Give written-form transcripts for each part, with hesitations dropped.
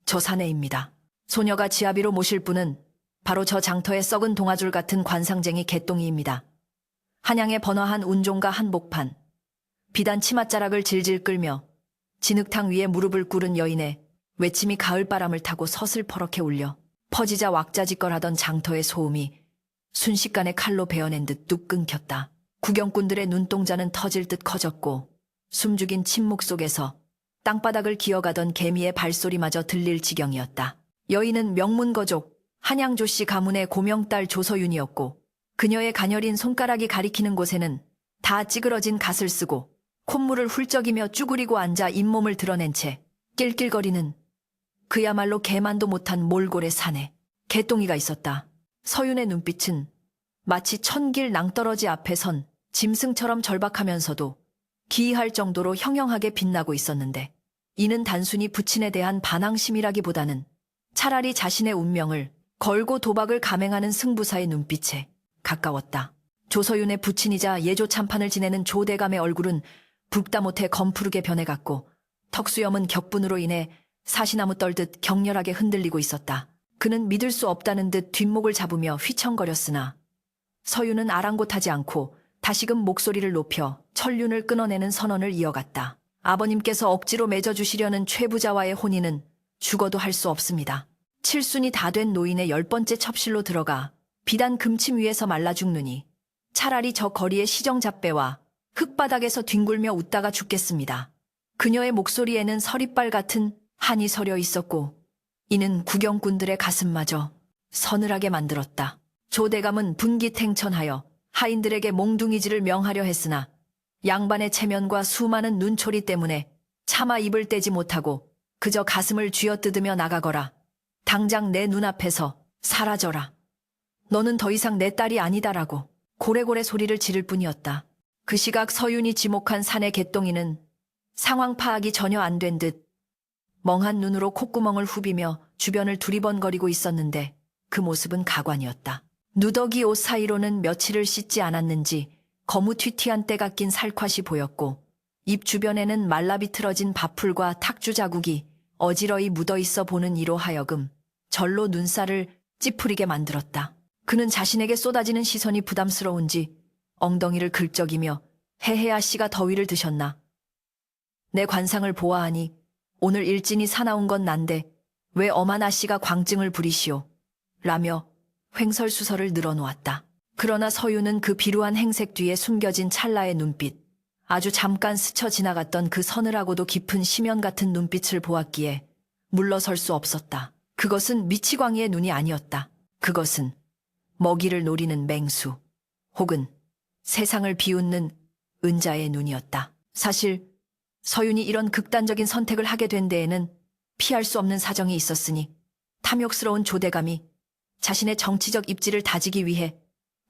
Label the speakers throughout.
Speaker 1: 저 사내입니다. 소녀가 지아비로 모실 분은 바로 저 장터의 썩은 동아줄 같은 관상쟁이 개똥이입니다. 한양에 번화한 운종과 한복판, 비단 치맛자락을 질질 끌며 진흙탕 위에 무릎을 꿇은 여인의 외침이 가을바람을 타고 서슬퍼렇게 울려 퍼지자 왁자지껄하던 장터의 소음이 순식간에 칼로 베어낸 듯 뚝 끊겼다. 구경꾼들의 눈동자는 터질 듯 커졌고 숨죽인 침묵 속에서 땅바닥을 기어가던 개미의 발소리마저 들릴 지경이었다. 여인은 명문거족 한양조씨 가문의 고명딸 조서윤이었고 그녀의 가녀린 손가락이 가리키는 곳에는 다 찌그러진 갓을 쓰고 콧물을 훌쩍이며 쭈그리고 앉아 잇몸을 드러낸 채 낄낄거리는 그야말로 개만도 못한 몰골의 사내 개똥이가 있었다. 서윤의 눈빛은 마치 천길 낭떠러지 앞에 선 짐승처럼 절박하면서도 기이할 정도로 형형하게 빛나고 있었는데 이는 단순히 부친에 대한 반항심이라기보다는 차라리 자신의 운명을 걸고 도박을 감행하는 승부사의 눈빛에 가까웠다. 조서윤의 부친이자 예조 참판을 지내는 조대감의 얼굴은 붉다 못해 검푸르게 변해갔고 턱수염은 격분으로 인해 사시나무 떨듯 격렬하게 흔들리고 있었다. 그는 믿을 수 없다는 듯 뒷목을 잡으며 휘청거렸으나 서윤은 아랑곳하지 않고 다시금 목소리를 높여 천륜을 끊어내는 선언을 이어갔다. 아버님께서 억지로 맺어주시려는 최부자와의 혼인은 죽어도 할 수 없습니다. 칠순이 다 된 노인의 10번째 첩실로 들어가 비단 금침 위에서 말라 죽느니 차라리 저 거리의 시정잡배와 흙바닥에서 뒹굴며 웃다가 죽겠습니다. 그녀의 목소리에는 서리빨 같은 한이 서려 있었고 이는 구경꾼들의 가슴마저 서늘하게 만들었다. 조대감은 분기탱천하여 하인들에게 몽둥이질을 명하려 했으나 양반의 체면과 수많은 눈초리 때문에 차마 입을 떼지 못하고 그저 가슴을 쥐어뜯으며 나가거라. 당장 내 눈앞에서 사라져라. 너는 더 이상 내 딸이 아니다라고 고래고래 소리를 지를 뿐이었다. 그 시각 서윤이 지목한 사내 개똥이는 상황 파악이 전혀 안 된 듯 멍한 눈으로 콧구멍을 후비며 주변을 두리번거리고 있었는데 그 모습은 가관이었다. 누더기 옷 사이로는 며칠을 씻지 않았는지 거무튀튀한 때가 낀 살갗이 보였고 입 주변에는 말라비틀어진 밥풀과 탁주 자국이 어지러이 묻어있어 보는 이로 하여금 절로 눈살을 찌푸리게 만들었다. 그는 자신에게 쏟아지는 시선이 부담스러운지 엉덩이를 긁적이며 해해아 씨가 더위를 드셨나. 내 관상을 보아하니 오늘 일진이 사나운 건 난데 왜 엄한 아씨가 광증을 부리시오. 라며 횡설수설을 늘어놓았다. 그러나 서유는 그 비루한 행색 뒤에 숨겨진 찰나의 눈빛, 아주 잠깐 스쳐 지나갔던 그 서늘하고도 깊은 심연 같은 눈빛을 보았기에 물러설 수 없었다. 그것은 미치광이의 눈이 아니었다. 그것은 먹이를 노리는 맹수, 혹은 세상을 비웃는 은자의 눈이었다. 사실 서윤이 이런 극단적인 선택을 하게 된 데에는 피할 수 없는 사정이 있었으니 탐욕스러운 조대감이 자신의 정치적 입지를 다지기 위해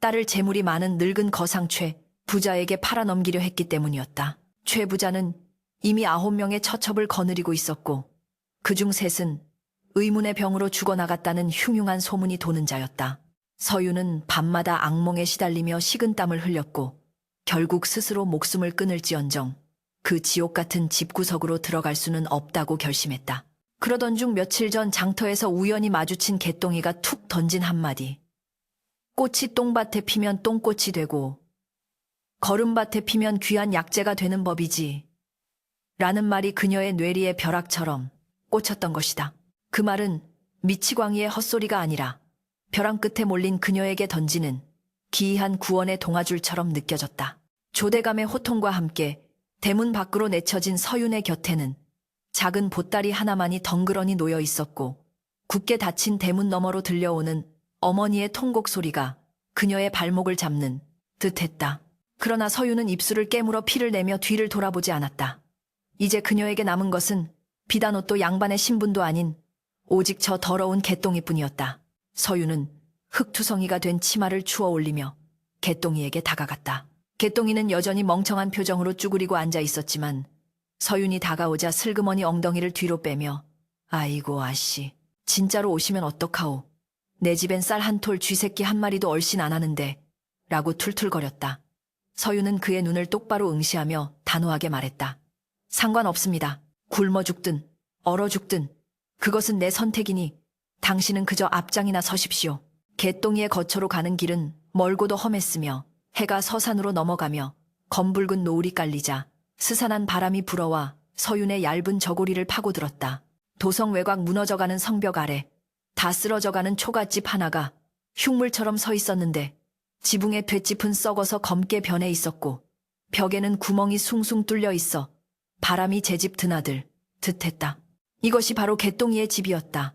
Speaker 1: 딸을 재물이 많은 늙은 거상최 부자에게 팔아넘기려 했기 때문이었다. 최 부자는 이미 9명의 처첩을 거느리고 있었고 그중 셋은 의문의 병으로 죽어나갔다는 흉흉한 소문이 도는 자였다. 서윤은 밤마다 악몽에 시달리며 식은땀을 흘렸고 결국 스스로 목숨을 끊을지언정 그 지옥 같은 집구석으로 들어갈 수는 없다고 결심했다. 그러던 중 며칠 전 장터에서 우연히 마주친 개똥이가 툭 던진 한마디. 꽃이 똥밭에 피면 똥꽃이 되고 거름밭에 피면 귀한 약재가 되는 법이지. 라는 말이 그녀의 뇌리에 벼락처럼 꽂혔던 것이다. 그 말은 미치광이의 헛소리가 아니라 벼랑 끝에 몰린 그녀에게 던지는 기이한 구원의 동아줄처럼 느껴졌다. 조대감의 호통과 함께 대문 밖으로 내쳐진 서윤의 곁에는 작은 보따리 하나만이 덩그러니 놓여 있었고 굳게 닫힌 대문 너머로 들려오는 어머니의 통곡 소리가 그녀의 발목을 잡는 듯했다. 그러나 서윤은 입술을 깨물어 피를 내며 뒤를 돌아보지 않았다. 이제 그녀에게 남은 것은 비단 옷도 양반의 신분도 아닌 오직 저 더러운 개똥이뿐이었다. 서윤은 흙투성이가 된 치마를 추어 올리며 개똥이에게 다가갔다. 개똥이는 여전히 멍청한 표정으로 쭈그리고 앉아 있었지만 서윤이 다가오자 슬그머니 엉덩이를 뒤로 빼며 아이고 아씨, 진짜로 오시면 어떡하오. 내 집엔 쌀 한 톨 쥐새끼 한 마리도 얼씬 안 하는데 라고 툴툴거렸다. 서윤은 그의 눈을 똑바로 응시하며 단호하게 말했다. 상관없습니다. 굶어 죽든 얼어 죽든 그것은 내 선택이니 당신은 그저 앞장이나 서십시오. 개똥이의 거처로 가는 길은 멀고도 험했으며 해가 서산으로 넘어가며 검붉은 노을이 깔리자 스산한 바람이 불어와 서윤의 얇은 저고리를 파고들었다. 도성 외곽 무너져가는 성벽 아래 다 쓰러져가는 초가집 하나가 흉물처럼 서 있었는데 지붕의 돛짚은 썩어서 검게 변해 있었고 벽에는 구멍이 숭숭 뚫려 있어 바람이 제 집 드나들 듯했다. 이것이 바로 개똥이의 집이었다.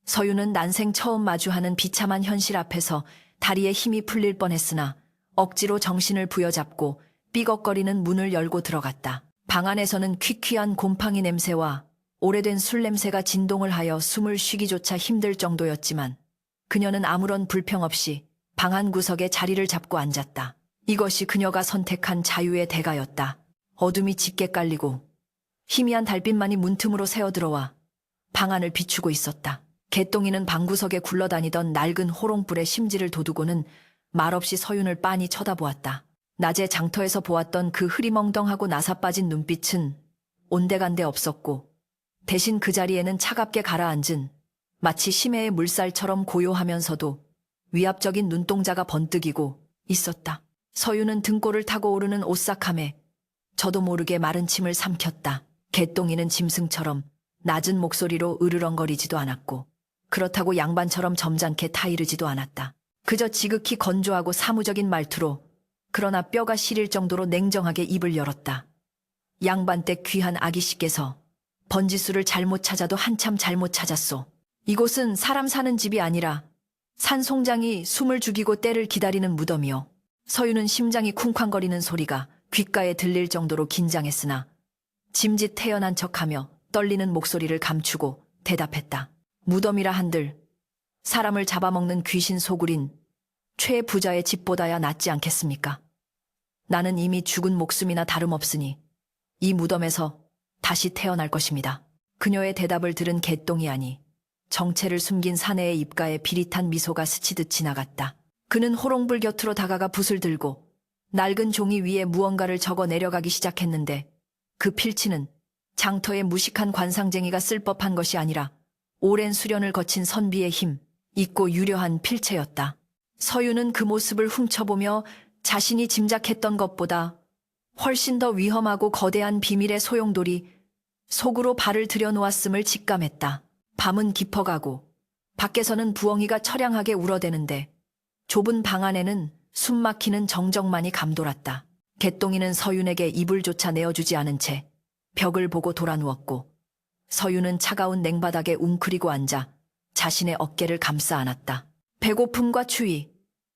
Speaker 1: 서윤은 난생 처음 마주하는 비참한 현실 앞에서 다리에 힘이 풀릴 뻔했으나 억지로 정신을 부여잡고 삐걱거리는 문을 열고 들어갔다. 방 안에서는 퀴퀴한 곰팡이 냄새와 오래된 술 냄새가 진동을 하여 숨을 쉬기조차 힘들 정도였지만 그녀는 아무런 불평 없이 방 한 구석에 자리를 잡고 앉았다. 이것이 그녀가 선택한 자유의 대가였다. 어둠이 짙게 깔리고 희미한 달빛만이 문틈으로 새어들어와 방 안을 비추고 있었다. 개똥이는 방구석에 굴러다니던 낡은 호롱불에 심지를 돋우고는 말없이 서윤을 빤히 쳐다보았다. 낮에 장터에서 보았던 그 흐리멍덩하고 나사빠진 눈빛은 온데간데 없었고 대신 그 자리에는 차갑게 가라앉은 마치 심해의 물살처럼 고요하면서도 위압적인 눈동자가 번뜩이고 있었다. 서윤은 등골을 타고 오르는 오싹함에 저도 모르게 마른 침을 삼켰다. 개똥이는 짐승처럼 낮은 목소리로 으르렁거리지도 않았고 그렇다고 양반처럼 점잖게 타이르지도 않았다. 그저 지극히 건조하고 사무적인 말투로 그러나 뼈가 시릴 정도로 냉정하게 입을 열었다. 양반 댁 귀한 아기씨께서 번지수를 잘못 찾아도 한참 잘못 찾았소. 이곳은 사람 사는 집이 아니라 산송장이 숨을 죽이고 때를 기다리는 무덤이요. 서윤은 심장이 쿵쾅거리는 소리가 귓가에 들릴 정도로 긴장했으나 짐짓 태연한 척하며 떨리는 목소리를 감추고 대답했다. 무덤이라 한들 사람을 잡아먹는 귀신 소굴인 최부자의 집보다야 낫지 않겠습니까? 나는 이미 죽은 목숨이나 다름없으니 이 무덤에서 다시 태어날 것입니다. 그녀의 대답을 들은 개똥이 아니 정체를 숨긴 사내의 입가에 비릿한 미소가 스치듯 지나갔다. 그는 호롱불 곁으로 다가가 붓을 들고 낡은 종이 위에 무언가를 적어 내려가기 시작했는데 그 필치는 장터의 무식한 관상쟁이가 쓸 법한 것이 아니라 오랜 수련을 거친 선비의 힘, 있고 유려한 필체였다. 서윤은 그 모습을 훔쳐보며 자신이 짐작했던 것보다 훨씬 더 위험하고 거대한 비밀의 소용돌이 속으로 발을 들여놓았음을 직감했다. 밤은 깊어가고 밖에서는 부엉이가 처량하게 울어대는데 좁은 방 안에는 숨막히는 정적만이 감돌았다. 개똥이는 서윤에게 이불조차 내어주지 않은 채 벽을 보고 돌아누웠고 서윤은 차가운 냉바닥에 웅크리고 앉아 자신의 어깨를 감싸 안았다. 배고픔과 추위,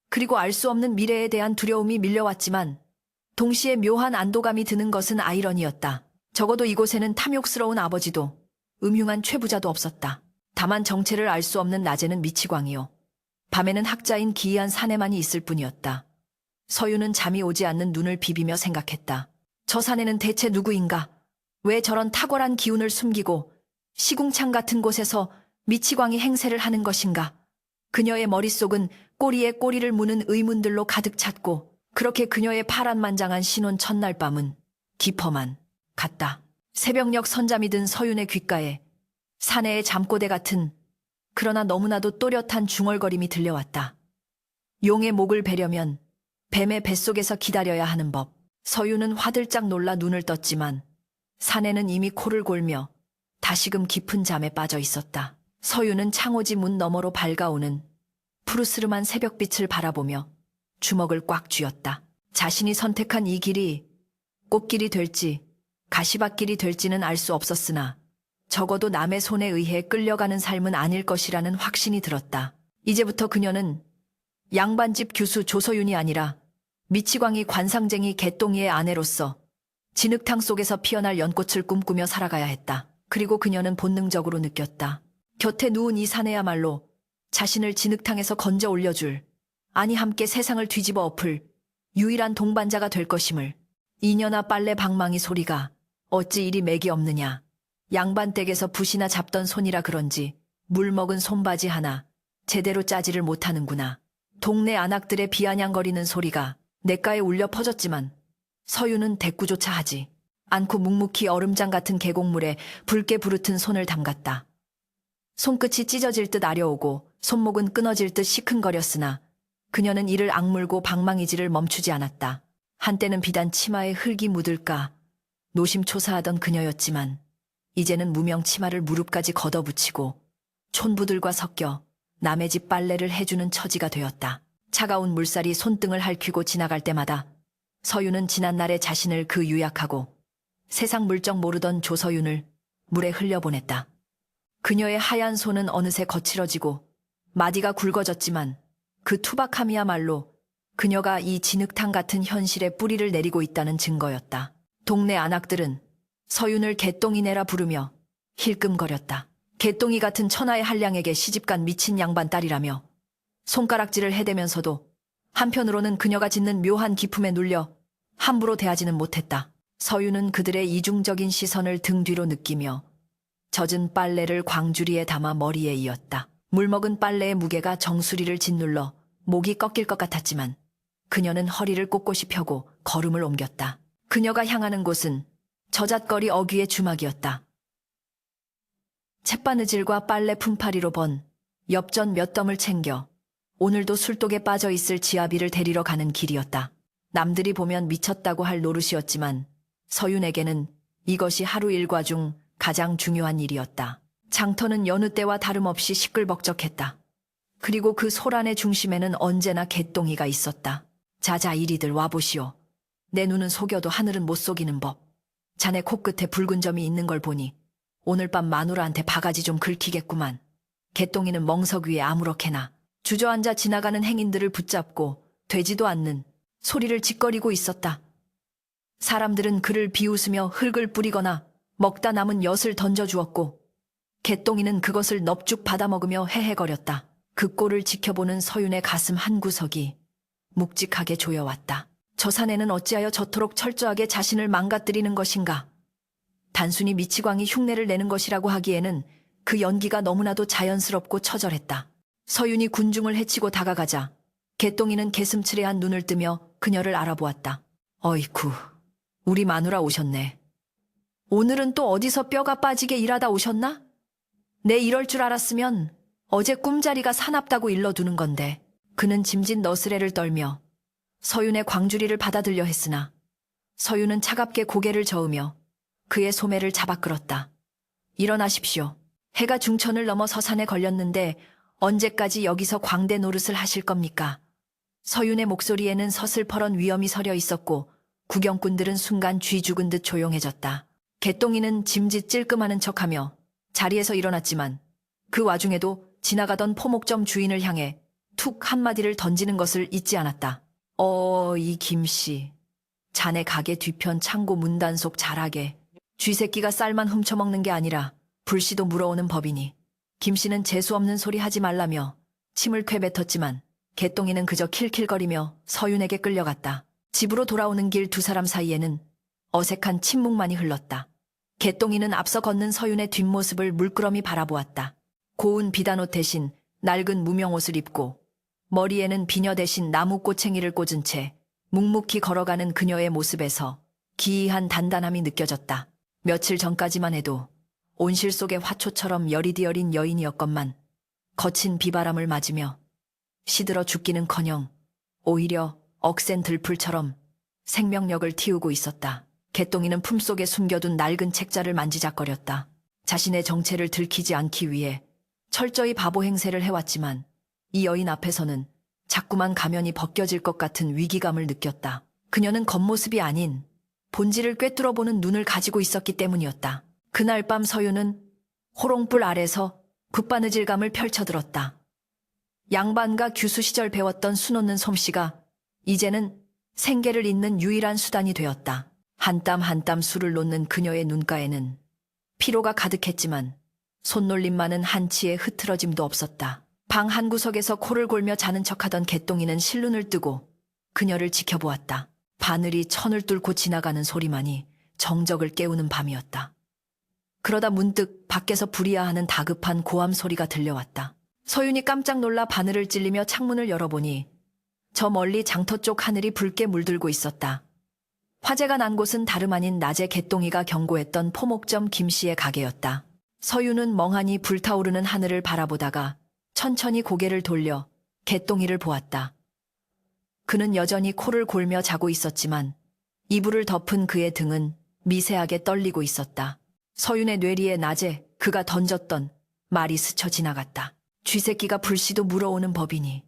Speaker 1: 그리고 알 수 없는 미래에 대한 두려움이 밀려왔지만 동시에 묘한 안도감이 드는 것은 아이러니였다. 적어도 이곳에는 탐욕스러운 아버지도 음흉한 최부자도 없었다. 다만 정체를 알 수 없는 낮에는 미치광이요. 밤에는 학자인 기이한 사내만이 있을 뿐이었다. 서윤은 잠이 오지 않는 눈을 비비며 생각했다. 저 사내는 대체 누구인가? 왜 저런 탁월한 기운을 숨기고 시궁창 같은 곳에서 미치광이 행세를 하는 것인가? 그녀의 머릿속은 꼬리에 꼬리를 무는 의문들로 가득 찼고 그렇게 그녀의 파란만장한 신혼 첫날 밤은 깊어만 갔다. 새벽녘 선잠이 든 서윤의 귓가에 사내의 잠꼬대 같은 그러나 너무나도 또렷한 중얼거림이 들려왔다. 용의 목을 베려면 뱀의 뱃속에서 기다려야 하는 법. 서윤은 화들짝 놀라 눈을 떴지만 사내는 이미 코를 골며 다시금 깊은 잠에 빠져 있었다. 서윤은 창호지 문 너머로 밝아오는 푸르스름한 새벽빛을 바라보며 주먹을 꽉 쥐었다. 자신이 선택한 이 길이 꽃길이 될지 가시밭길이 될지는 알 수 없었으나 적어도 남의 손에 의해 끌려가는 삶은 아닐 것이라는 확신이 들었다. 이제부터 그녀는 양반집 교수 조서윤이 아니라 미치광이 관상쟁이 개똥이의 아내로서 진흙탕 속에서 피어날 연꽃을 꿈꾸며 살아가야 했다. 그리고 그녀는 본능적으로 느꼈다. 곁에 누운 이 사내야말로 자신을 진흙탕에서 건져 올려줄, 아니 함께 세상을 뒤집어 엎을 유일한 동반자가 될 것임을. 이녀나 빨래 방망이 소리가 어찌 이리 맥이 없느냐. 양반댁에서 붓이나 잡던 손이라 그런지 물 먹은 손바지 하나 제대로 짜지를 못하는구나. 동네 안악들의 비아냥거리는 소리가 냇가에 울려 퍼졌지만 서윤은 대꾸조차 하지 않고 묵묵히 얼음장 같은 계곡물에 붉게 부르튼 손을 담갔다. 손끝이 찢어질 듯 아려오고 손목은 끊어질 듯 시큰거렸으나 그녀는 이를 악물고 방망이질을 멈추지 않았다. 한때는 비단 치마에 흙이 묻을까 노심초사하던 그녀였지만 이제는 무명 치마를 무릎까지 걷어붙이고 촌부들과 섞여 남의 집 빨래를 해주는 처지가 되었다. 차가운 물살이 손등을 핥히고 지나갈 때마다 서윤은 지난날의 자신을 그 유약하고 세상 물정 모르던 조서윤을 물에 흘려보냈다. 그녀의 하얀 손은 어느새 거칠어지고 마디가 굵어졌지만 그 투박함이야말로 그녀가 이 진흙탕 같은 현실에 뿌리를 내리고 있다는 증거였다. 동네 안악들은 서윤을 개똥이네라 부르며 힐끔거렸다. 개똥이 같은 천하의 한량에게 시집간 미친 양반 딸이라며 손가락질을 해대면서도 한편으로는 그녀가 짓는 묘한 기품에 눌려 함부로 대하지는 못했다. 서윤은 그들의 이중적인 시선을 등 뒤로 느끼며 젖은 빨래를 광주리에 담아 머리에 이었다. 물먹은 빨래의 무게가 정수리를 짓눌러 목이 꺾일 것 같았지만 그녀는 허리를 꼿꼿이 펴고 걸음을 옮겼다. 그녀가 향하는 곳은 저잣거리 어귀의 주막이었다. 챗바느질과 빨래 품팔이로 번 엽전 몇 덤을 챙겨 오늘도 술독에 빠져 있을 지아비를 데리러 가는 길이었다. 남들이 보면 미쳤다고 할 노릇이었지만 서윤에게는 이것이 하루 일과 중 가장 중요한 일이었다. 장터는 여느 때와 다름없이 시끌벅적했다. 그리고 그 소란의 중심에는 언제나 개똥이가 있었다. 자자 이리들 와보시오. 내 눈은 속여도 하늘은 못 속이는 법. 자네 코끝에 붉은 점이 있는 걸 보니 오늘 밤 마누라한테 바가지 좀 긁히겠구만. 개똥이는 멍석 위에 아무렇게나 주저앉아 지나가는 행인들을 붙잡고 되지도 않는 소리를 짓거리고 있었다. 사람들은 그를 비웃으며 흙을 뿌리거나 먹다 남은 엿을 던져주었고 개똥이는 그것을 넙죽 받아먹으며 헤헤거렸다. 그 꼴을 지켜보는 서윤의 가슴 한구석이 묵직하게 조여왔다. 저 사내는 어찌하여 저토록 철저하게 자신을 망가뜨리는 것인가? 단순히 미치광이 흉내를 내는 것이라고 하기에는 그 연기가 너무나도 자연스럽고 처절했다. 서윤이 군중을 헤치고 다가가자 개똥이는 개슴츠레한 눈을 뜨며 그녀를 알아보았다. 어이쿠, 우리 마누라 오셨네. 오늘은 또 어디서 뼈가 빠지게 일하다 오셨나? 내 이럴 줄 알았으면 어제 꿈자리가 사납다고 일러두는 건데. 그는 짐짓 너스레를 떨며 서윤의 광주리를 받아들려 했으나 서윤은 차갑게 고개를 저으며 그의 소매를 잡아 끌었다. 일어나십시오. 해가 중천을 넘어 서산에 걸렸는데 언제까지 여기서 광대 노릇을 하실 겁니까? 서윤의 목소리에는 서슬퍼런 위엄이 서려 있었고 구경꾼들은 순간 쥐 죽은 듯 조용해졌다. 개똥이는 짐짓 찔끔하는 척하며 자리에서 일어났지만 그 와중에도 지나가던 포목점 주인을 향해 툭 한마디를 던지는 것을 잊지 않았다. 이 김씨. 자네 가게 뒤편 창고 문단속 잘하게. 쥐새끼가 쌀만 훔쳐먹는 게 아니라 불씨도 물어오는 법이니. 김씨는 재수없는 소리 하지 말라며 침을 쾌뱉었지만 개똥이는 그저 킬킬거리며 서윤에게 끌려갔다. 집으로 돌아오는 길 두 사람 사이에는 어색한 침묵만이 흘렀다. 개똥이는 앞서 걷는 서윤의 뒷모습을 물끄러미 바라보았다. 고운 비단옷 대신 낡은 무명옷을 입고 머리에는 비녀 대신 나무 꼬챙이를 꽂은 채 묵묵히 걸어가는 그녀의 모습에서 기이한 단단함이 느껴졌다. 며칠 전까지만 해도 온실 속의 화초처럼 여리디 어린 여인이었건만 거친 비바람을 맞으며 시들어 죽기는커녕 오히려 억센 들풀처럼 생명력을 틔우고 있었다. 개똥이는 품속에 숨겨둔 낡은 책자를 만지작거렸다. 자신의 정체를 들키지 않기 위해 철저히 바보 행세를 해왔지만 이 여인 앞에서는 자꾸만 가면이 벗겨질 것 같은 위기감을 느꼈다. 그녀는 겉모습이 아닌 본질을 꿰뚫어보는 눈을 가지고 있었기 때문이었다. 그날 밤 서윤은 호롱불 아래서 붓바느질감을 펼쳐들었다. 양반과 규수 시절 배웠던 수놓는 솜씨가 이제는 생계를 잇는 유일한 수단이 되었다. 한 땀 한 땀 술을 놓는 그녀의 눈가에는 피로가 가득했지만 손놀림만은 한치의 흐트러짐도 없었다. 방 한구석에서 코를 골며 자는 척하던 개똥이는 실눈을 뜨고 그녀를 지켜보았다. 바늘이 천을 뚫고 지나가는 소리만이 정적을 깨우는 밤이었다. 그러다 문득 밖에서 불이야하는 다급한 고함 소리가 들려왔다. 서윤이 깜짝 놀라 바늘을 찔리며 창문을 열어보니 저 멀리 장터 쪽 하늘이 붉게 물들고 있었다. 화재가 난 곳은 다름 아닌 낮에 개똥이가 경고했던 포목점 김씨의 가게였다. 서유는 멍하니 불타오르는 하늘을 바라보다가 천천히 고개를 돌려 개똥이를 보았다. 그는 여전히 코를 골며 자고 있었지만 이불을 덮은 그의 등은 미세하게 떨리고 있었다. 서윤의 뇌리에 낮에 그가 던졌던 말이 스쳐 지나갔다. 쥐새끼가 불시도 물어오는 법이니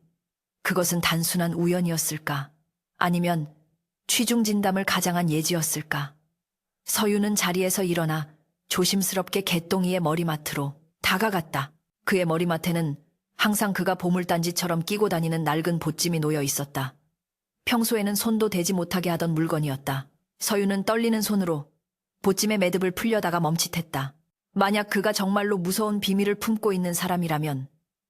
Speaker 1: 그것은 단순한 우연이었을까? 아니면 취중진담을 가장한 예지였을까? 서윤은 자리에서 일어나 조심스럽게 개똥이의 머리맡으로 다가갔다. 그의 머리맡에는 항상 그가 보물단지처럼 끼고 다니는 낡은 보찜이 놓여 있었다. 평소에는 손도 대지 못하게 하던 물건이었다. 서윤은 떨리는 손으로 보찜의 매듭을 풀려다가 멈칫했다. 만약 그가 정말로 무서운 비밀을 품고 있는 사람이라면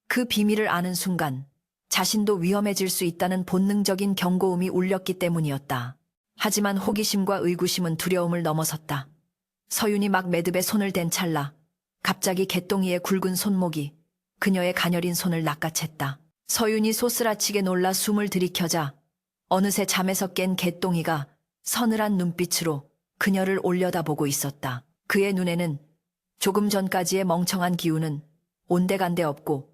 Speaker 1: 그 비밀을 아는 순간 자신도 위험해질 수 있다는 본능적인 경고음이 울렸기 때문이었다. 하지만 호기심과 의구심은 두려움을 넘어섰다. 서윤이 막 매듭에 손을 댄 찰나 갑자기 개똥이의 굵은 손목이 그녀의 가녀린 손을 낚아챘다. 서윤이 소스라치게 놀라 숨을 들이켜자 어느새 잠에서 깬 개똥이가 서늘한 눈빛으로 그녀를 올려다보고 있었다. 그의 눈에는 조금 전까지의 멍청한 기운은 온데간데 없고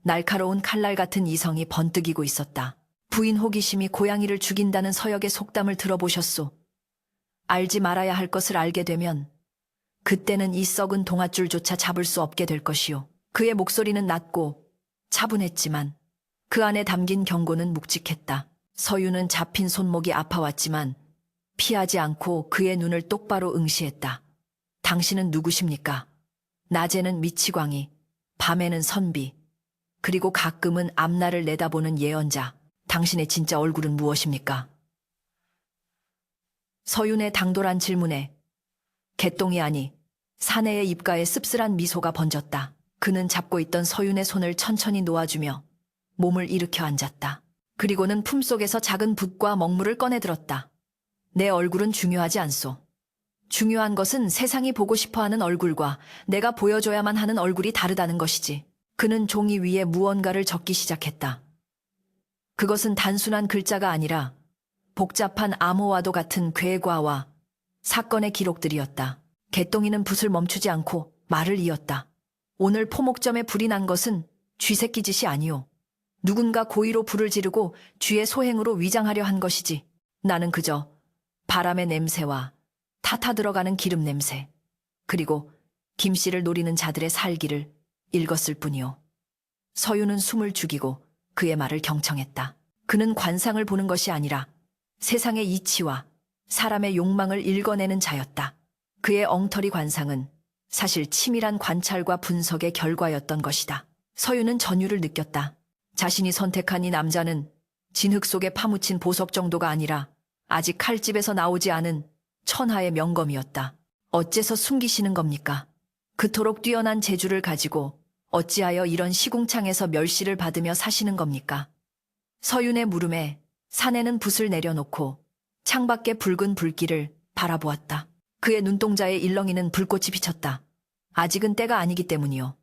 Speaker 1: 날카로운 칼날 같은 이성이 번뜩이고 있었다. 부인 호기심이 고양이를 죽인다는 서역의 속담을 들어보셨소. 알지 말아야 할 것을 알게 되면 그때는 이 썩은 동아줄조차 잡을 수 없게 될 것이요. 그의 목소리는 낮고 차분했지만 그 안에 담긴 경고는 묵직했다. 서유는 잡힌 손목이 아파왔지만 피하지 않고 그의 눈을 똑바로 응시했다. 당신은 누구십니까? 낮에는 미치광이, 밤에는 선비, 그리고 가끔은 앞날을 내다보는 예언자. 당신의 진짜 얼굴은 무엇입니까? 서윤의 당돌한 질문에 개똥이 아니 사내의 입가에 씁쓸한 미소가 번졌다. 그는 잡고 있던 서윤의 손을 천천히 놓아주며 몸을 일으켜 앉았다. 그리고는 품속에서 작은 붓과 먹물을 꺼내들었다. 내 얼굴은 중요하지 않소. 중요한 것은 세상이 보고 싶어하는 얼굴과 내가 보여줘야만 하는 얼굴이 다르다는 것이지. 그는 종이 위에 무언가를 적기 시작했다. 그것은 단순한 글자가 아니라 복잡한 암호와도 같은 괴과와 사건의 기록들이었다. 개똥이는 붓을 멈추지 않고 말을 이었다. 오늘 포목점에 불이 난 것은 쥐새끼 짓이 아니오. 누군가 고의로 불을 지르고 쥐의 소행으로 위장하려 한 것이지. 나는 그저 바람의 냄새와 타타 들어가는 기름 냄새, 그리고 김씨를 노리는 자들의 살기를 읽었을 뿐이오. 서유는 숨을 죽이고 그의 말을 경청했다. 그는 관상을 보는 것이 아니라 세상의 이치와 사람의 욕망을 읽어내는 자였다. 그의 엉터리 관상은 사실 치밀한 관찰과 분석의 결과였던 것이다. 서유는 전율을 느꼈다. 자신이 선택한 이 남자는 진흙 속에 파묻힌 보석 정도가 아니라 아직 칼집에서 나오지 않은 천하의 명검이었다. 어째서 숨기시는 겁니까? 그토록 뛰어난 재주를 가지고 어찌하여 이런 시궁창에서 멸시를 받으며 사시는 겁니까? 서윤의 물음에 사내는 붓을 내려놓고 창밖의 붉은 불길을 바라보았다. 그의 눈동자에 일렁이는 불꽃이 비쳤다. 아직은 때가 아니기 때문이요.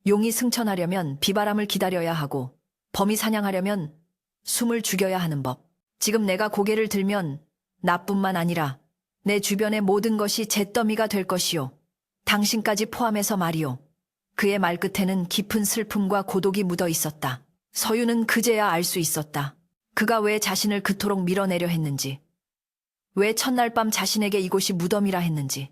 Speaker 1: 용이 승천하려면 비바람을 기다려야 하고 범이 사냥하려면 숨을 죽여야 하는 법. 지금 내가 고개를 들면 나뿐만 아니라 내 주변의 모든 것이 잿더미가 될 것이요. 당신까지 포함해서 말이요. 그의 말끝에는 깊은 슬픔과 고독이 묻어 있었다. 서유는 그제야 알 수 있었다. 그가 왜 자신을 그토록 밀어내려 했는지. 왜 첫날 밤 자신에게 이곳이 무덤이라 했는지.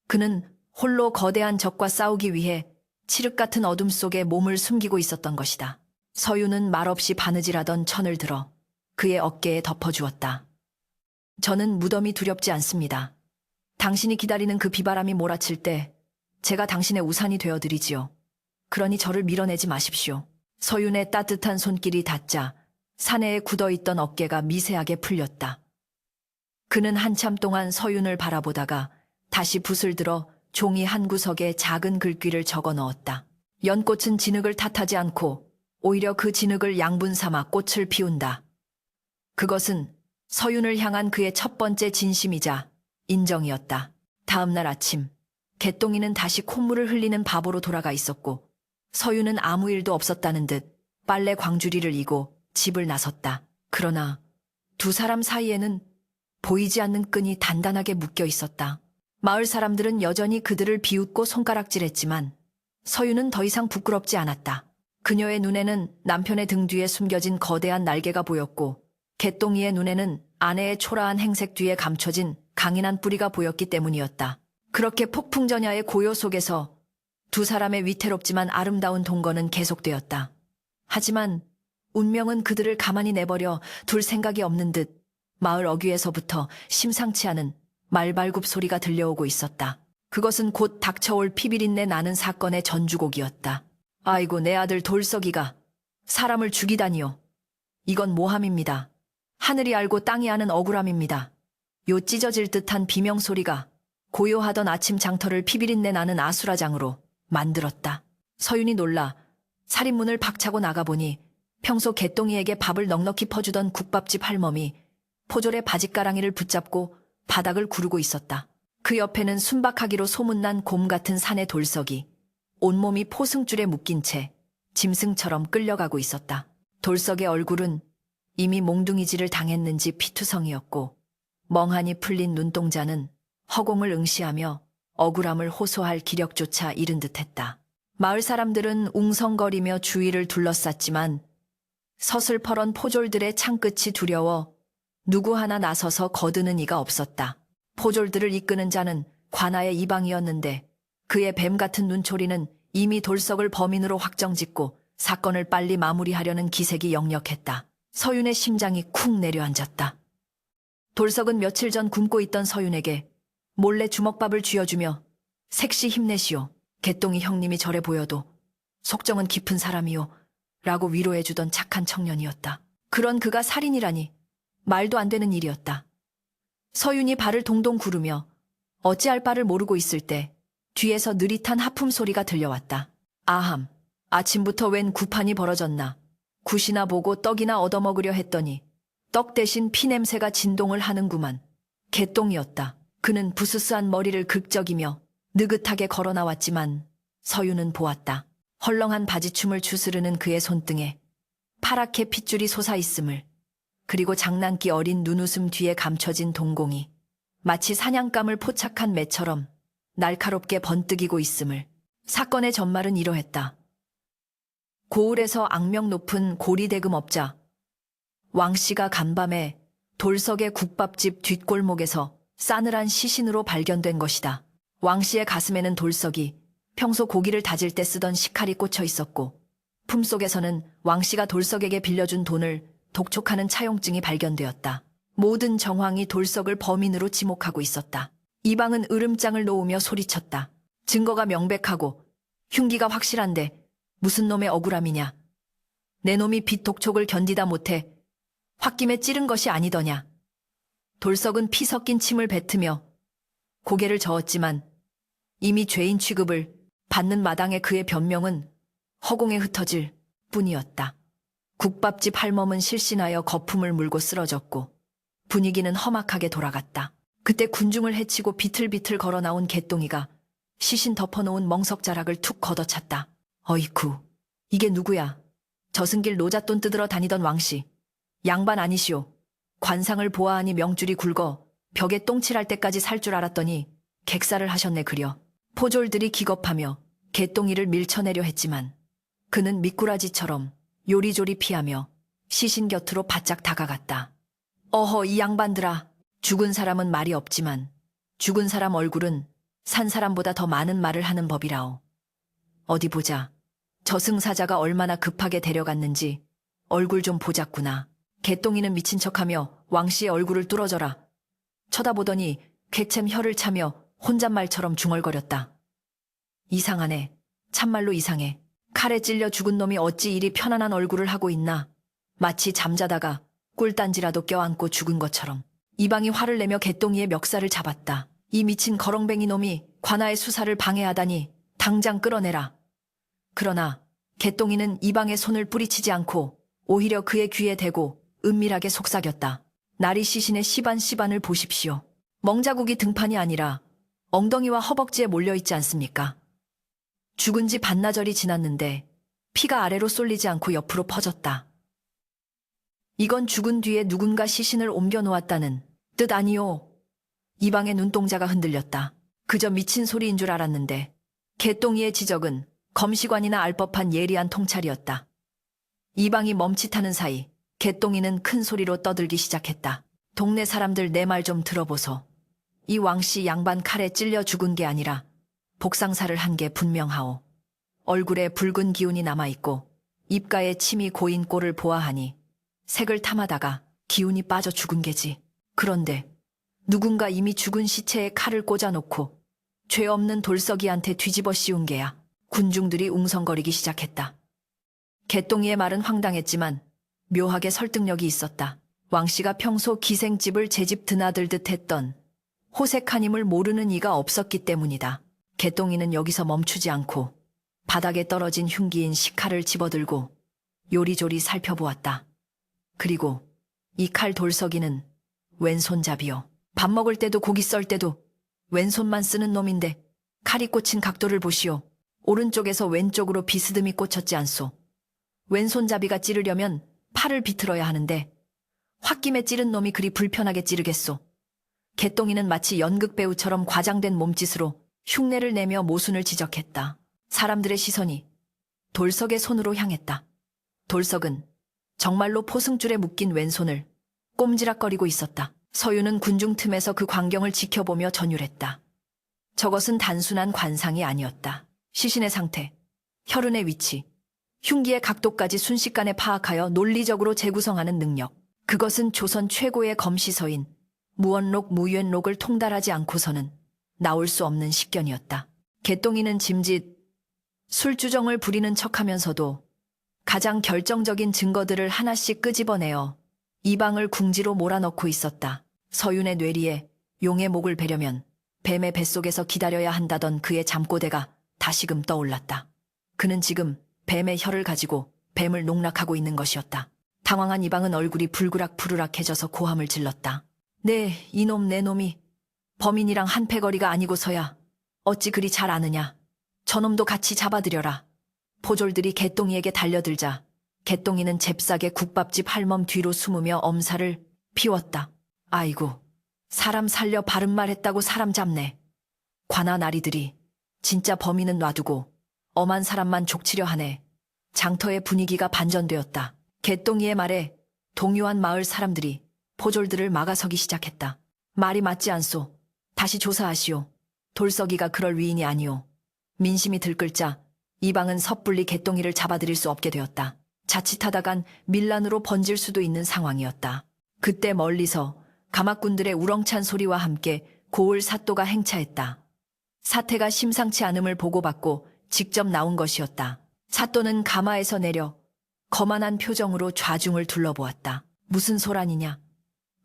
Speaker 1: 그는 홀로 거대한 적과 싸우기 위해 칠흑 같은 어둠 속에 몸을 숨기고 있었던 것이다. 서유는 말없이 바느질하던 천을 들어 그의 어깨에 덮어주었다. 저는 무덤이 두렵지 않습니다. 당신이 기다리는 그 비바람이 몰아칠 때 제가 당신의 우산이 되어드리지요. 그러니 저를 밀어내지 마십시오. 서윤의 따뜻한 손길이 닿자 사내에 굳어있던 어깨가 미세하게 풀렸다. 그는 한참 동안 서윤을 바라보다가 다시 붓을 들어 종이 한 구석에 작은 글귀를 적어 넣었다. 연꽃은 진흙을 탓하지 않고 오히려 그 진흙을 양분 삼아 꽃을 피운다. 그것은 서윤을 향한 그의 첫 번째 진심이자 인정이었다. 다음 날 아침, 개똥이는 다시 콧물을 흘리는 바보로 돌아가 있었고 서윤은 아무 일도 없었다는 듯 빨래 광주리를 이고 집을 나섰다. 그러나 두 사람 사이에는 보이지 않는 끈이 단단하게 묶여 있었다. 마을 사람들은 여전히 그들을 비웃고 손가락질했지만 서유는 더 이상 부끄럽지 않았다. 그녀의 눈에는 남편의 등 뒤에 숨겨진 거대한 날개가 보였고 개똥이의 눈에는 아내의 초라한 행색 뒤에 감춰진 강인한 뿌리가 보였기 때문이었다. 그렇게 폭풍전야의 고요 속에서 두 사람의 위태롭지만 아름다운 동거는 계속되었다. 하지만 운명은 그들을 가만히 내버려 둘 생각이 없는 듯 마을 어귀에서부터 심상치 않은 말발굽 소리가 들려오고 있었다. 그것은 곧 닥쳐올 피비린내 나는 사건의 전주곡이었다. 아이고, 내 아들 돌석이가 사람을 죽이다니요. 이건 모함입니다. 하늘이 알고 땅이 아는 억울함입니다. 요 찢어질 듯한 비명소리가 고요하던 아침 장터를 피비린내 나는 아수라장으로 만들었다. 서윤이 놀라 살인문을 박차고 나가보니 평소 개똥이에게 밥을 넉넉히 퍼주던 국밥집 할멈이 포졸의 바짓가랑이를 붙잡고 바닥을 구르고 있었다. 그 옆에는 순박하기로 소문난 곰 같은 사내 돌석이 온몸이 포승줄에 묶인 채 짐승처럼 끌려가고 있었다. 돌석의 얼굴은 이미 몽둥이질을 당했는지 피투성이었고 멍하니 풀린 눈동자는 허공을 응시하며 억울함을 호소할 기력조차 잃은 듯했다. 마을 사람들은 웅성거리며 주위를 둘러쌌지만 서슬퍼런 포졸들의 창끝이 두려워 누구 하나 나서서 거드는 이가 없었다. 포졸들을 이끄는 자는 관아의 이방이었는데 그의 뱀 같은 눈초리는 이미 돌석을 범인으로 확정짓고 사건을 빨리 마무리하려는 기색이 역력했다. 서윤의 심장이 쿵 내려앉았다. 돌석은 며칠 전 굶고 있던 서윤에게 몰래 주먹밥을 쥐어주며 색시 힘내시오. 개똥이 형님이 저래 보여도 속정은 깊은 사람이요. 라고 위로해주던 착한 청년이었다. 그런 그가 살인이라니 말도 안 되는 일이었다. 서윤이 발을 동동 구르며 어찌할 바를 모르고 있을 때 뒤에서 느릿한 하품 소리가 들려왔다. 아함, 아침부터 웬 구판이 벌어졌나. 굿이나 보고 떡이나 얻어먹으려 했더니 떡 대신 피냄새가 진동을 하는구만. 개똥이었다. 그는 부스스한 머리를 극적이며 느긋하게 걸어 나왔지만 서윤은 보았다. 헐렁한 바지춤을 추스르는 그의 손등에 파랗게 핏줄이 솟아있음을, 그리고 장난기 어린 눈웃음 뒤에 감춰진 동공이 마치 사냥감을 포착한 매처럼 날카롭게 번뜩이고 있음을. 사건의 전말은 이러했다. 고을에서 악명 높은 고리대금업자 왕씨가 간밤에 돌석의 국밥집 뒷골목에서 싸늘한 시신으로 발견된 것이다. 왕씨의 가슴에는 돌석이 평소 고기를 다질 때 쓰던 식칼이 꽂혀 있었고 품속에서는 왕씨가 돌석에게 빌려준 돈을 독촉하는 차용증이 발견되었다. 모든 정황이 돌석을 범인으로 지목하고 있었다. 이방은 으름장을 놓으며 소리쳤다. 증거가 명백하고 흉기가 확실한데 무슨 놈의 억울함이냐. 내 놈이 빚 독촉을 견디다 못해 홧김에 찌른 것이 아니더냐. 돌석은 피 섞인 침을 뱉으며 고개를 저었지만 이미 죄인 취급을 받는 마당에 그의 변명은 허공에 흩어질 뿐이었다. 국밥집 할멈은 실신하여 거품을 물고 쓰러졌고 분위기는 험악하게 돌아갔다. 그때 군중을 헤치고 비틀비틀 걸어 나온 개똥이가 시신 덮어놓은 멍석자락을 툭 걷어찼다. 어이쿠, 이게 누구야? 저승길 노잣돈 뜯으러 다니던 왕씨. 양반 아니시오. 관상을 보아하니 명줄이 굵어 벽에 똥칠할 때까지 살 줄 알았더니 객사를 하셨네 그려. 포졸들이 기겁하며 개똥이를 밀쳐내려 했지만 그는 미꾸라지처럼 요리조리 피하며 시신 곁으로 바짝 다가갔다. 어허, 이 양반들아. 죽은 사람은 말이 없지만 죽은 사람 얼굴은 산 사람보다 더 많은 말을 하는 법이라오. 어디 보자. 저승사자가 얼마나 급하게 데려갔는지 얼굴 좀 보자꾸나. 개똥이는 미친 척하며 왕씨의 얼굴을 뚫어져라 쳐다보더니 객챔 혀를 차며 혼잣말처럼 중얼거렸다. 이상하네. 참말로 이상해. 칼에 찔려 죽은 놈이 어찌 이리 편안한 얼굴을 하고 있나. 마치 잠자다가 꿀단지라도 껴안고 죽은 것처럼. 이방이 화를 내며 개똥이의 멱살을 잡았다. 이 미친 거렁뱅이 놈이 관아의 수사를 방해하다니 당장 끌어내라. 그러나 개똥이는 이방의 손을 뿌리치지 않고 오히려 그의 귀에 대고 은밀하게 속삭였다. 나리 시신의 시반시반을 보십시오. 멍자국이 등판이 아니라 엉덩이와 허벅지에 몰려있지 않습니까? 죽은 지 반나절이 지났는데 피가 아래로 쏠리지 않고 옆으로 퍼졌다. 이건 죽은 뒤에 누군가 시신을 옮겨 놓았다는 뜻 아니오. 이방의 눈동자가 흔들렸다. 그저 미친 소리인 줄 알았는데 개똥이의 지적은 검시관이나 알 법한 예리한 통찰이었다. 이방이 멈칫하는 사이 개똥이는 큰 소리로 떠들기 시작했다. 동네 사람들 내 말 좀 들어보소. 이 왕씨 양반 칼에 찔려 죽은 게 아니라 복상사를 한 게 분명하오. 얼굴에 붉은 기운이 남아있고 입가에 침이 고인 꼴을 보아하니 색을 탐하다가 기운이 빠져 죽은 게지. 그런데 누군가 이미 죽은 시체에 칼을 꽂아놓고 죄 없는 돌석이한테 뒤집어 씌운 게야. 군중들이 웅성거리기 시작했다. 개똥이의 말은 황당했지만 묘하게 설득력이 있었다. 왕씨가 평소 기생집을 제 집 드나들듯 했던 호색한 힘을 모르는 이가 없었기 때문이다. 개똥이는 여기서 멈추지 않고 바닥에 떨어진 흉기인 식칼을 집어들고 요리조리 살펴보았다. 그리고 이 칼 돌석이는 왼손잡이요. 밥 먹을 때도 고기 썰 때도 왼손만 쓰는 놈인데 칼이 꽂힌 각도를 보시오. 오른쪽에서 왼쪽으로 비스듬히 꽂혔지 않소. 왼손잡이가 찌르려면 팔을 비틀어야 하는데 홧김에 찌른 놈이 그리 불편하게 찌르겠소. 개똥이는 마치 연극배우처럼 과장된 몸짓으로 흉내를 내며 모순을 지적했다. 사람들의 시선이 돌석의 손으로 향했다. 돌석은 정말로 포승줄에 묶인 왼손을 꼼지락거리고 있었다. 서유는 군중 틈에서 그 광경을 지켜보며 전율했다. 저것은 단순한 관상이 아니었다. 시신의 상태, 혈흔의 위치, 흉기의 각도까지 순식간에 파악하여 논리적으로 재구성하는 능력. 그것은 조선 최고의 검시서인 무원록 무유엔록을 통달하지 않고서는 나올 수 없는 식견이었다. 개똥이는 짐짓, 술주정을 부리는 척하면서도 가장 결정적인 증거들을 하나씩 끄집어내어 이방을 궁지로 몰아넣고 있었다. 서윤의 뇌리에 용의 목을 베려면 뱀의 뱃속에서 기다려야 한다던 그의 잠꼬대가 다시금 떠올랐다. 그는 지금 뱀의 혀를 가지고 뱀을 농락하고 있는 것이었다. 당황한 이방은 얼굴이 불그락부르락해져서 고함을 질렀다. 네, 이놈 내 놈이 범인이랑 한패거리가 아니고서야 어찌 그리 잘 아느냐. 저놈도 같이 잡아들여라. 포졸들이 개똥이에게 달려들자 개똥이는 잽싸게 국밥집 할멈 뒤로 숨으며 엄살을 피웠다. 아이고, 사람 살려 바른말 했다고 사람 잡네. 관아 나리들이 진짜 범인은 놔두고 엄한 사람만 족치려 하네. 장터의 분위기가 반전되었다. 개똥이의 말에 동요한 마을 사람들이 포졸들을 막아서기 시작했다. 말이 맞지 않소. 다시 조사하시오. 돌석이가 그럴 위인이 아니오. 민심이 들끓자 이방은 섣불리 개똥이를 잡아들일 수 없게 되었다. 자칫하다간 밀란으로 번질 수도 있는 상황이었다. 그때 멀리서 가막군들의 우렁찬 소리와 함께 고을 사또가 행차했다. 사태가 심상치 않음을 보고받고 직접 나온 것이었다. 사또는 가마에서 내려 거만한 표정으로 좌중을 둘러보았다. 무슨 소란이냐?